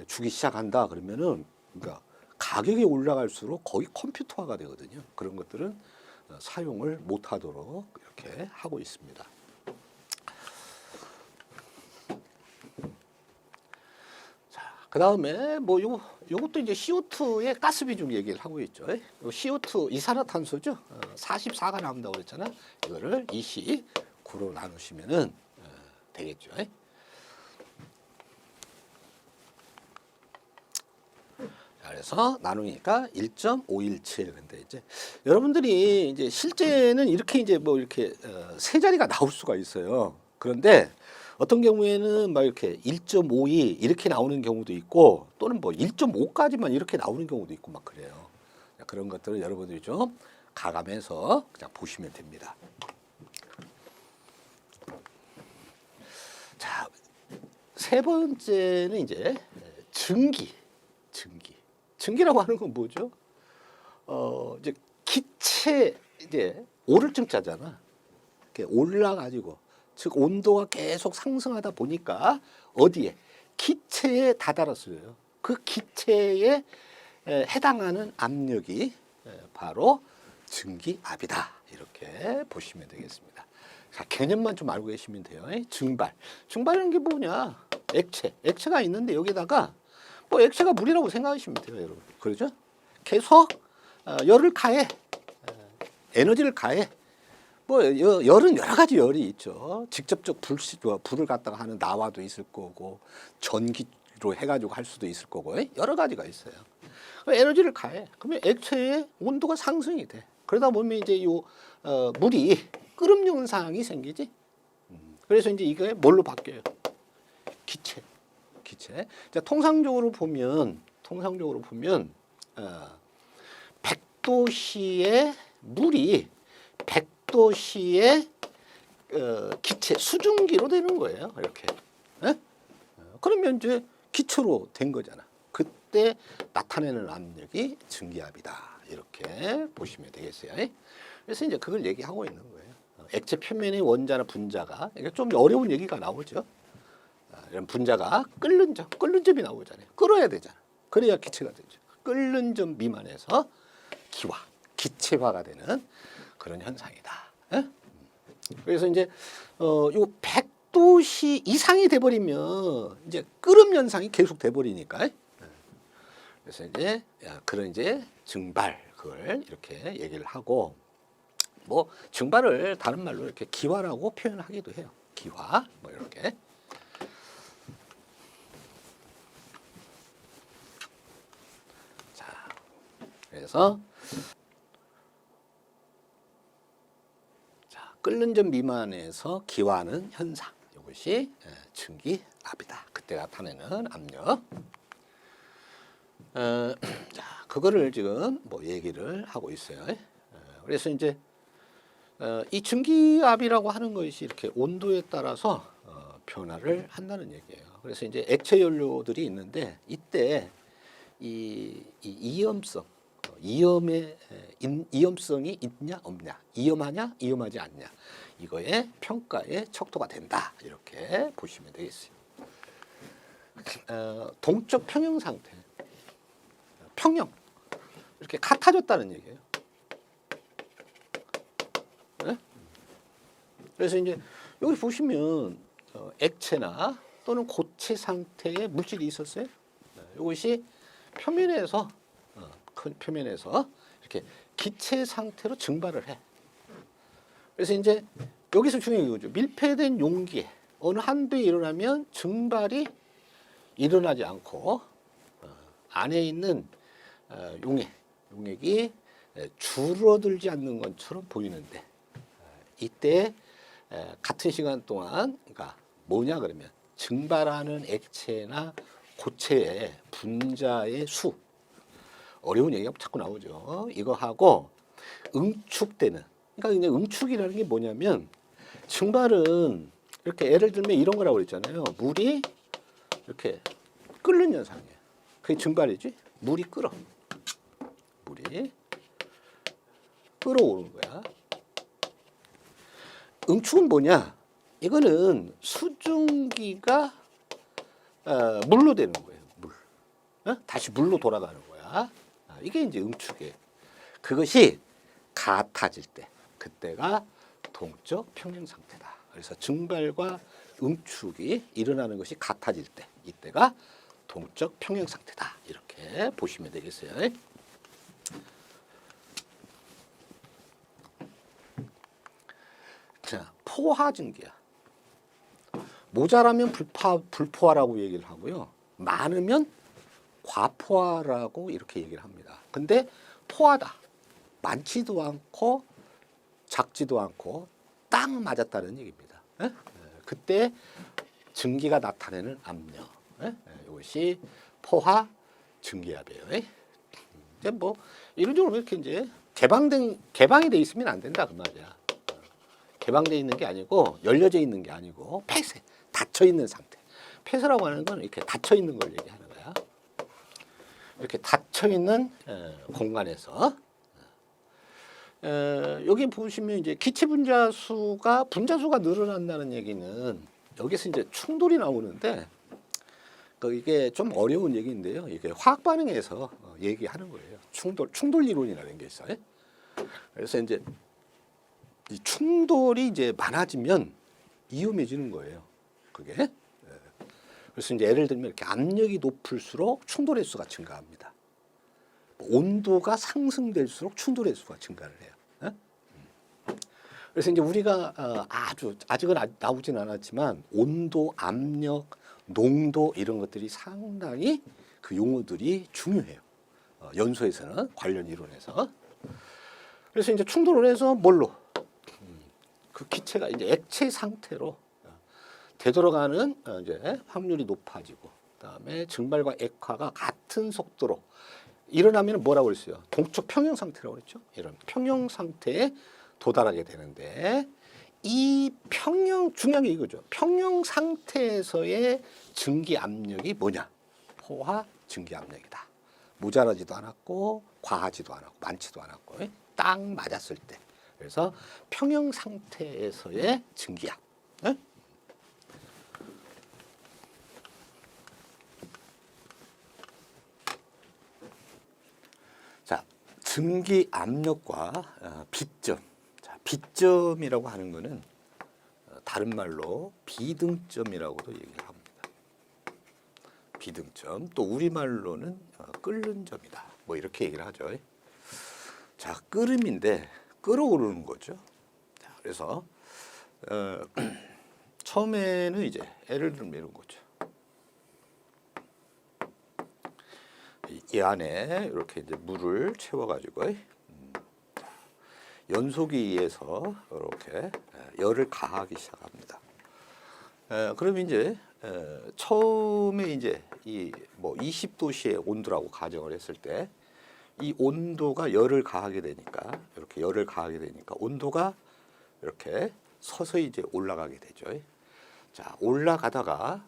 주기 시작한다 그러면은 그러니까 가격이 올라갈수록 거의 컴퓨터화가 되거든요. 그런 것들은 사용을 못 하도록 이렇게 하고 있습니다. 그 다음에 뭐 요것도 이제 CO2의 가스 비중 얘기를 하고 있죠. CO2 이산화탄소죠. 44가 나온다고 그랬잖아. 이거를 29로 나누시면은 되겠죠. 그래서 나누니까 1.517. 근데 이제 여러분들이 이제 실제는 이렇게 이제 뭐 이렇게 세 자리가 나올 수가 있어요. 그런데 어떤 경우에는 막 이렇게 1.52 이렇게 나오는 경우도 있고 또는 뭐 1.5까지만 이렇게 나오는 경우도 있고 막 그래요. 그런 것들을 여러분들이 좀 가감해서 그냥 보시면 됩니다. 자, 세 번째는 이제 증기라고 하는 건 뭐죠? 이제 기체 이제 오를 증자잖아. 이렇게 올라가지고 즉 온도가 계속 상승하다 보니까 어디에 기체에 다다랐어요. 그 기체에 해당하는 압력이 바로 증기압이다. 이렇게 보시면 되겠습니다. 자, 개념만 좀 알고 계시면 돼요. 증발이라는 게 뭐냐? 액체가 있는데 여기다가 뭐 액체가 물이라고 생각하시면 돼요, 여러분. 그러죠? 계속 열을 가해, 에너지를 가해. 뭐 열은 여러 가지 열이 있죠. 직접적 불을 갖다가 하는 나와도 있을 거고 전기로 해가지고 할 수도 있을 거고 여러 가지가 있어요. 에너지를 가해. 그러면 액체의 온도가 상승이 돼. 그러다 보면 이제 물이 끓음 현상이 생기지. 그래서 이제 이게 뭘로 바뀌어요? 기체. 자, 통상적으로 보면 100도씨의 물이 100도씨의 기체 수증기로 되는 거예요. 이렇게. 그러면 이제 기체로 된 거잖아. 그때 나타내는 압력이 증기압이다. 이렇게 보시면 되겠어요. 그래서 이제 그걸 얘기하고 있는 거예요. 액체 표면의 원자나 분자가 이게 좀 어려운 얘기가 나오죠. 이런 분자가 끓는 점이 나오잖아요. 끓어야 되잖아. 그래야 기체가 되죠. 끓는 점 미만에서 기체화가 되는 그런 현상이다. 그래서 이제 요 100도씨 이상이 돼버리면 이제 끓음 현상이 계속 돼버리니까. 그래서 이제 그런 이제 증발 그걸 이렇게 얘기를 하고 뭐 증발을 다른 말로 이렇게 기화라고 표현하기도 해요. 기화 뭐 이렇게. 자, 그래서 끓는 점 미만에서 기화하는 현상 이것이 증기압이다. 그때 나타내는 압력. 자, 그거를 지금 뭐 얘기를 하고 있어요. 그래서 이제 이 증기압이라고 하는 것이 이렇게 온도에 따라서 변화를 한다는 얘기예요. 그래서 이제 액체 연료들이 있는데 이때 이 이염성 이염성이 있냐 없냐, 이염하냐 이염하지 않냐, 이거의 평가의 척도가 된다. 이렇게 보시면 되겠어요. 동적 평형 상태, 평형 이렇게 같아졌다는 얘기예요. 네? 그래서 이제 여기 보시면 액체나 또는 고체 상태의 물질이 있었어요. 이것이 표면에서 이렇게 기체 상태로 증발을 해. 그래서 이제 여기서 중요한 거죠. 밀폐된 용기에 어느 한도에 일어나면 증발이 일어나지 않고 안에 있는 용에 용액이 줄어들지 않는 것처럼 보이는데 이때 같은 시간 동안 그러니까 뭐냐 그러면 증발하는 액체나 고체의 분자의 수 어려운 얘기가 자꾸 나오죠. 이거하고 응축되는 그러니까 이제 응축이라는 게 뭐냐면 증발은 이렇게 예를 들면 이런 거라고 그랬잖아요. 물이 이렇게 끓는 현상이에요. 그게 증발이지. 물이 끓어. 물이 끓어오르는 거야. 응축은 뭐냐? 이거는 수증기가 물로 되는 거예요. 물. 다시 물로 돌아가는 거야. 이게 이제 응축이에요. 그것이 같아질 때, 그때가 동적 평형 상태다. 그래서 증발과 응축이 일어나는 것이 같아질 때, 이때가 동적 평형 상태다. 이렇게 보시면 되겠어요. 자, 포화 증기야. 모자라면 불포화라고 얘기를 하고요. 많으면 과포화라고 이렇게 얘기를 합니다. 근데 포화다. 많지도 않고 작지도 않고 딱 맞았다는 얘기입니다. 그때 증기가 나타내는 압력. 이것이 포화 증기압이에요. 이제 뭐 이런적으로 이렇게 이제 개방이 돼 있으면 안 된다 그 말이야. 개방돼 있는 게 아니고 열려져 있는 게 아니고 폐쇄, 닫혀 있는 상태. 폐쇄라고 하는 건 이렇게 닫혀 있는 걸 얘기하는 거야. 이렇게 닫혀 있는 공간에서 여기 보시면 이제 기체 분자수가 늘어난다는 얘기는 여기서 이제 충돌이 나오는데 이게 좀 어려운 얘기인데요. 이게 화학 반응에서 얘기하는 거예요. 충돌 이론이라는 게 있어요. 그래서 이제 이 충돌이 이제 많아지면 위험해지는 거예요. 그게. 그래서 이제 예를 들면 이렇게 압력이 높을수록 충돌의 수가 증가합니다. 온도가 상승될수록 충돌의 수가 증가를 해요. 그래서 이제 우리가 아직은 나오진 않았지만 온도, 압력, 농도 이런 것들이 상당히 그 용어들이 중요해요. 연소에서는 관련 이론에서. 그래서 이제 충돌을 해서 뭘로? 그 기체가 이제 액체 상태로 되돌아가는 이제 확률이 높아지고, 그다음에 증발과 액화가 같은 속도로 일어나면 뭐라고 그랬어요? 동적 평형 상태라고 그랬죠. 이런 평형 상태에 도달하게 되는데 이 평형 중요한 게 이거죠. 평형 상태에서의 증기 압력이 뭐냐? 포화 증기 압력이다. 모자라지도 않았고 과하지도 않았고 많지도 않았고 딱 맞았을 때. 그래서 평형 상태에서의 증기압. 자, 증기 압력과 비점. 자, 비점이라고 하는 것은 다른 말로 비등점이라고도 얘기를 합니다. 비등점. 또 우리말로는 끓는 점이다. 뭐 이렇게 얘기를 하죠. 자, 끓음인데 끓어오르는 거죠. 자, 그래서 처음에는 이제 예를 들면 이런 거죠. 이 안에 이렇게 이제 물을 채워가지고 연소기에서 이렇게 열을 가하기 시작합니다. 그럼 이제 처음에 이제 이 뭐 20도씨의 온도라고 가정을 했을 때 이 온도가 열을 가하게 되니까 이렇게 열을 가하게 되니까 온도가 이렇게 서서히 이제 올라가게 되죠. 자, 올라가다가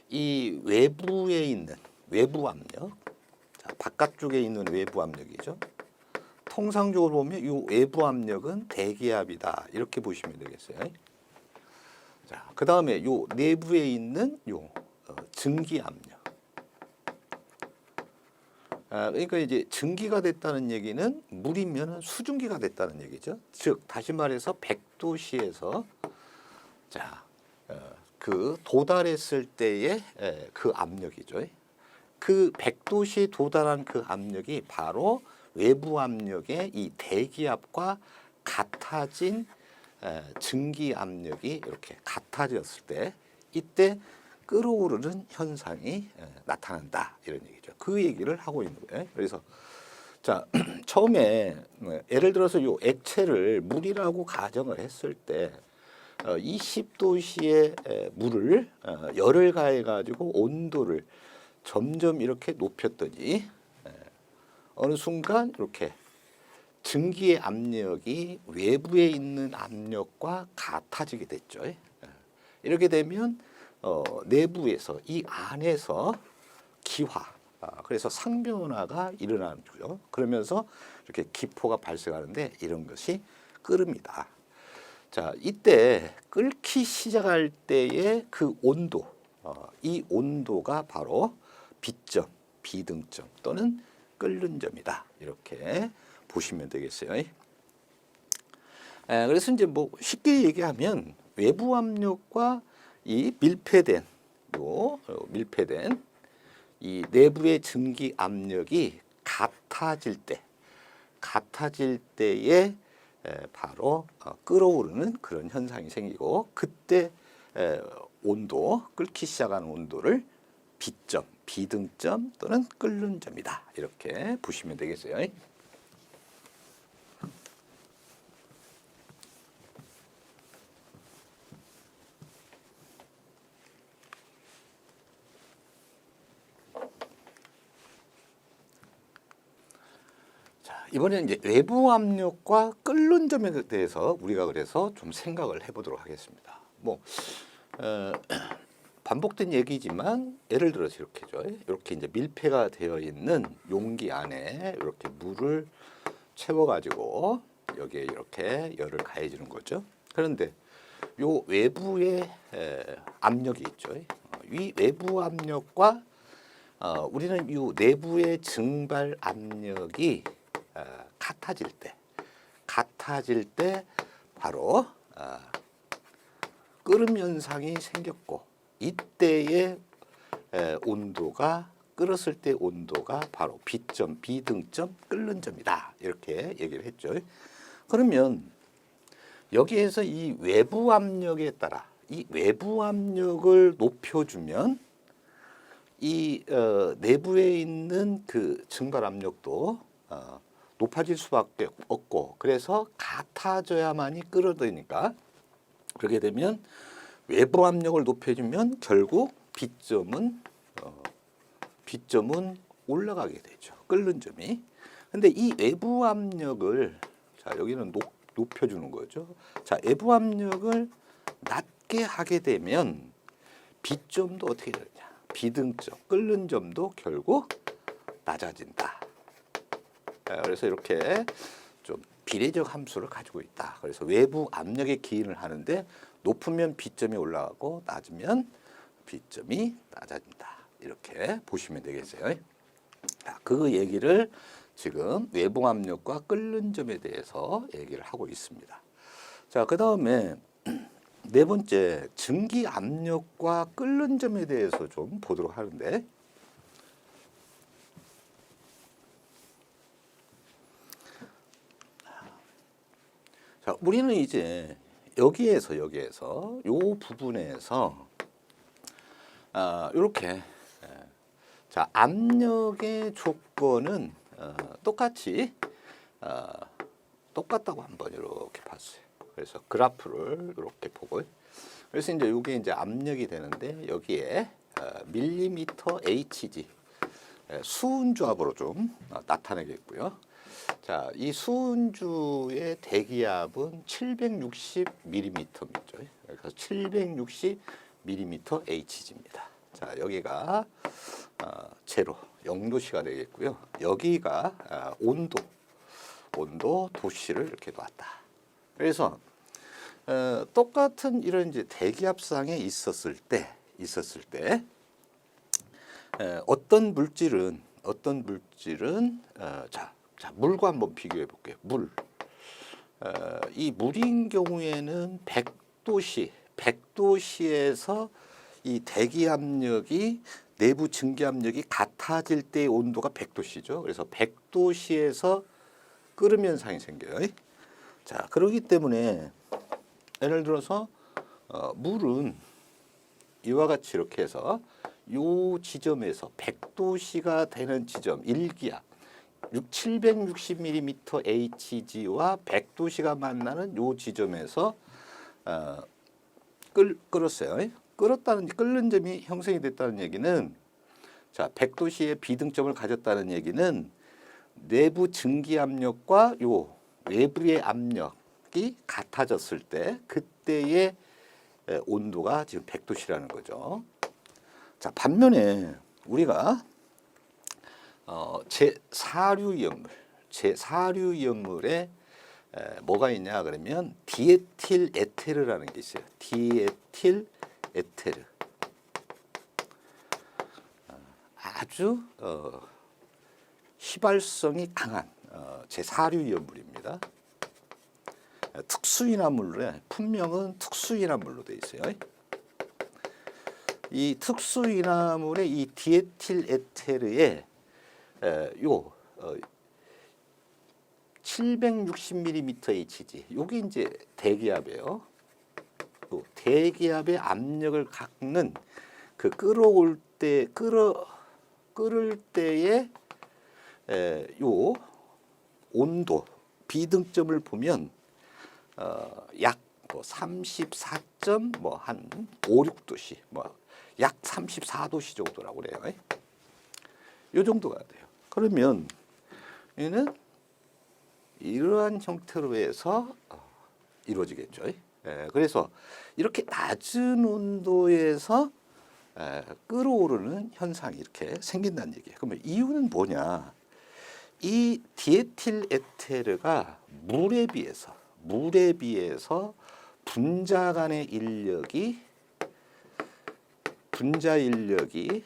이 외부에 있는 외부 압력, 자, 바깥쪽에 있는 외부 압력이죠. 통상적으로 보면 이 외부 압력은 대기압이다 이렇게 보시면 되겠어요. 자, 그 다음에 요 내부에 있는 요 증기 압력. 그러니까 이제 증기가 됐다는 얘기는 물이면 수증기가 됐다는 얘기죠. 즉 다시 말해서 100도씨에서 자, 그 도달했을 때의 그 압력이죠. 그 100도씨에 도달한 그 압력이 바로 외부 압력의 이 대기압과 같아진 증기 압력이 이렇게 같아졌을 때 이때 끓어오르는 현상이 나타난다 이런 얘기죠. 그 얘기를 하고 있는 거예요. 그래서 자 처음에 예를 들어서 요 액체를 물이라고 가정을 했을 때 20도씨의 물을 열을 가해 가지고 온도를 점점 이렇게 높였더니 어느 순간 이렇게 증기의 압력이 외부에 있는 압력과 같아지게 됐죠. 이렇게 되면 내부에서 이 안에서 기화, 그래서 상변화가 일어나는 거죠. 그러면서 이렇게 기포가 발생하는데 이런 것이 끓습니다. 자, 이때 끓기 시작할 때의 그 온도, 이 온도가 바로 비점, 비등점 또는 끓는 점이다. 이렇게 보시면 되겠어요. 그래서 이제 뭐 쉽게 얘기하면 외부 압력과 이 밀폐된 이 내부의 증기 압력이 같아질 때에 바로 끓어오르는 그런 현상이 생기고 그때 온도, 끓기 시작하는 온도를 비점, 비등점 또는 끓는 점이다. 이렇게 보시면 되겠어요. 이번에는 이제 외부 압력과 끓는 점에 대해서 우리가 그래서 좀 생각을 해보도록 하겠습니다. 뭐 반복된 얘기지만 예를 들어서 이렇게죠. 이렇게 이제 밀폐가 되어 있는 용기 안에 이렇게 물을 채워가지고 여기에 이렇게 열을 가해주는 거죠. 그런데 요 외부의 압력이 있죠. 이 외부 압력과 우리는 이 내부의 증발 압력이 같아질 때 바로 끓음 현상이 생겼고 이때의 온도가 끓었을 때 온도가 바로 비점, 비등점, 끓는 점이다. 이렇게 얘기를 했죠. 그러면 여기에서 이 외부 압력에 따라 이 외부 압력을 높여주면 이 내부에 있는 그 증발 압력도 높아질 수밖에 없고 그래서 같아져야만이 끓어드니까 그렇게 되면 외부 압력을 높여주면 결국 비점은 올라가게 되죠. 끓는 점이. 근데 이 외부 압력을 자 여기는 높여주는 거죠. 자 외부 압력을 낮게 하게 되면 비점도 어떻게 되느냐? 비등점, 끓는 점도 결국 낮아진다. 그래서 이렇게 좀 비례적 함수를 가지고 있다. 그래서 외부 압력에 기인을 하는데 높으면 비점이 올라가고 낮으면 비점이 낮아진다. 이렇게 보시면 되겠어요. 그 얘기를 지금 외부 압력과 끓는 점에 대해서 얘기를 하고 있습니다. 자, 그 다음에 네 번째 증기 압력과 끓는 점에 대해서 좀 보도록 하는데 자, 우리는 이제 여기에서 요 부분에서 이렇게 자 압력의 조건은 똑같다고 한번 이렇게 봤어요. 그래서 그래프를 이렇게 보고 그래서 이제 이게 이제 압력이 되는데 여기에 밀리미터 Hg 수은주압으로 좀 나타내겠고요. 자, 이 수은주의 대기압은 760mm죠. 그래서 760mm Hg입니다. 자, 여기가 제로 0도씨가 되겠고요. 여기가 온도 도씨를 이렇게 놨다. 그래서 똑같은 이런 이제 대기압상에 있었을 때 어떤 물질은 자, 물과 한번 비교해 볼게요. 이 물인 경우에는 100도씨에서 이 대기압력이 내부 증기압력이 같아질 때의 온도가 100도씨죠. 그래서 100도씨에서 끓음 현상이 생겨요. 자, 그렇기 때문에 예를 들어서 물은 이와 같이 이렇게 해서 요 지점에서 100도씨가 되는 지점 1기압 760mm HG와 100도씨가 만나는 요 지점에서 끓었어요. 끓는 점이 형성이 됐다는 얘기는 자 100도씨의 비등점을 가졌다는 얘기는 내부 증기 압력과 요 외부의 압력이 같아졌을 때 그때의 온도가 지금 100도씨라는 거죠. 자 반면에 우리가 제4류 뭐가 있냐 그러면 디에틸 에테르라는 게 있어요. 디에틸 에테르. 아주 휘발성이 강한 제4류 이온물입니다. 특수인화물에 품명은 특수인화물로 되어 있어요. 이 특수인화물의 이 디에틸 에테르의 요 760mm HG 요게 이제 대기압이에요. 대기압의 압력을 갖는 그 끓을 때의 요 온도 비등점을 보면 약 34점 한 5, 6도씨 약 34도씨 정도라고 그래요. 요 정도가 돼요. 그러면 얘는 이러한 형태로 해서 이루어지겠죠. 그래서 이렇게 낮은 온도에서 끓어오르는 현상이 이렇게 생긴다는 얘기예요. 그러면 이유는 뭐냐? 이 디에틸 에테르가 물에 비해서 분자 인력이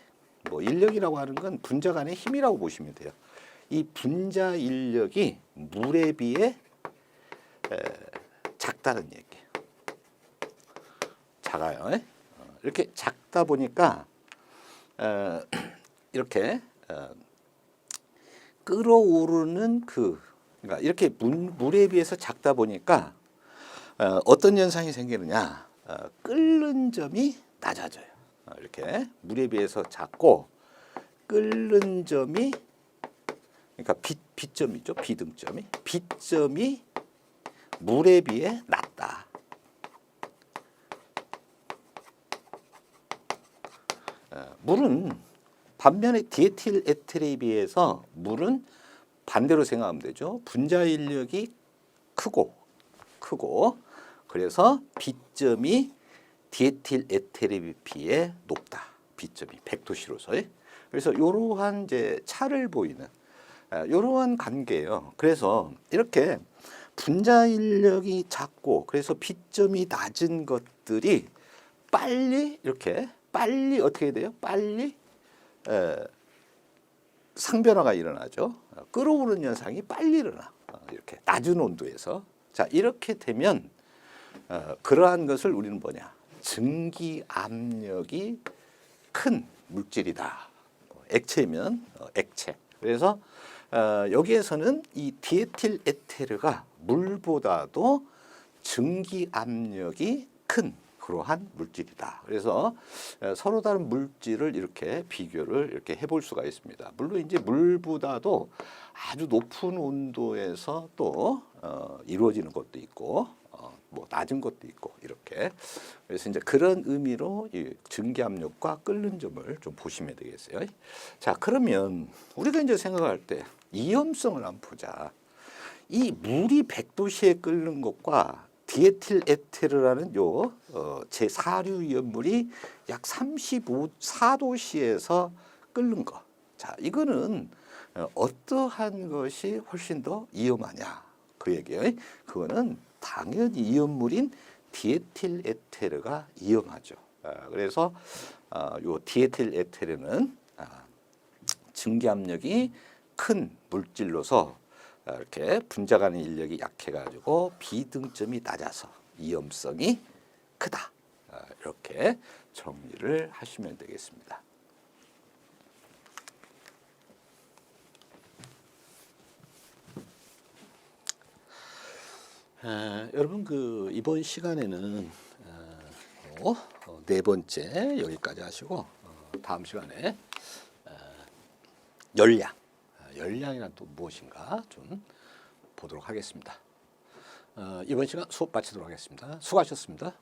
인력이라고 하는 건 분자 간의 힘이라고 보시면 돼요. 이 분자 인력이 물에 비해 작다는 얘기예요. 작아요. 이렇게 작다 보니까 이렇게 끓어오르는 그러니까 이렇게 물에 비해서 작다 보니까 어떤 현상이 생기느냐? 끓는 점이 낮아져요. 이렇게 물에 비해서 작고 끓는 점이 그러니까 빛점이죠. 빛점이 물에 비해 낮다. 물은 반면에 디에틸 에테르에 비해서 물은 반대로 생각하면 되죠. 분자 인력이 크고 그래서 빛점이 디에틸 에테르에 비해 높다. 빛점이 100도씨로서. 그래서 이러한 이제 차를 보이는 이러한 관계예요. 그래서 이렇게 분자 인력이 작고 그래서 빛점이 낮은 것들이 빨리 어떻게 돼요? 빨리 상변화가 일어나죠. 끓어오르는 현상이 빨리 일어나. 이렇게 낮은 온도에서. 자, 이렇게 되면 그러한 것을 우리는 뭐냐? 증기 압력이 큰 물질이다. 액체면 액체. 그래서 여기에서는 이 디에틸 에테르가 물보다도 증기 압력이 큰 그러한 물질이다. 그래서 서로 다른 물질을 이렇게 비교를 이렇게 해볼 수가 있습니다. 물론 이제 물보다도 아주 높은 온도에서 또 이루어지는 것도 있고 낮은 것도 있고 이렇게. 그래서 이제 그런 의미로 이 증기 압력과 끓는 점을 좀 보시면 되겠어요. 자, 그러면 우리가 이제 생각할 때 이염성을 한번 보자. 이 물이 100도씨에 끓는 것과 디에틸 에테르라는 요 제4류 이온물이 약 34도씨에서 끓는 것. 자, 이거는 어떠한 것이 훨씬 더 위험하냐 그 얘기예요. 그거는 당연히 이온물인 디에틸 에테르가 위험하죠. 그래서 요 디에틸 에테르는 증기 압력이 큰 물질로서 이렇게 분자 간의 인력이 약해가지고 비등점이 낮아서 위험성이 크다. 이렇게 정리를 하시면 되겠습니다. 여러분 이번 시간에는 네 번째 여기까지 하시고 다음 시간에 열량, 열량이란 또 무엇인가 좀 보도록 하겠습니다. 이번 시간 수업 마치도록 하겠습니다. 수고하셨습니다.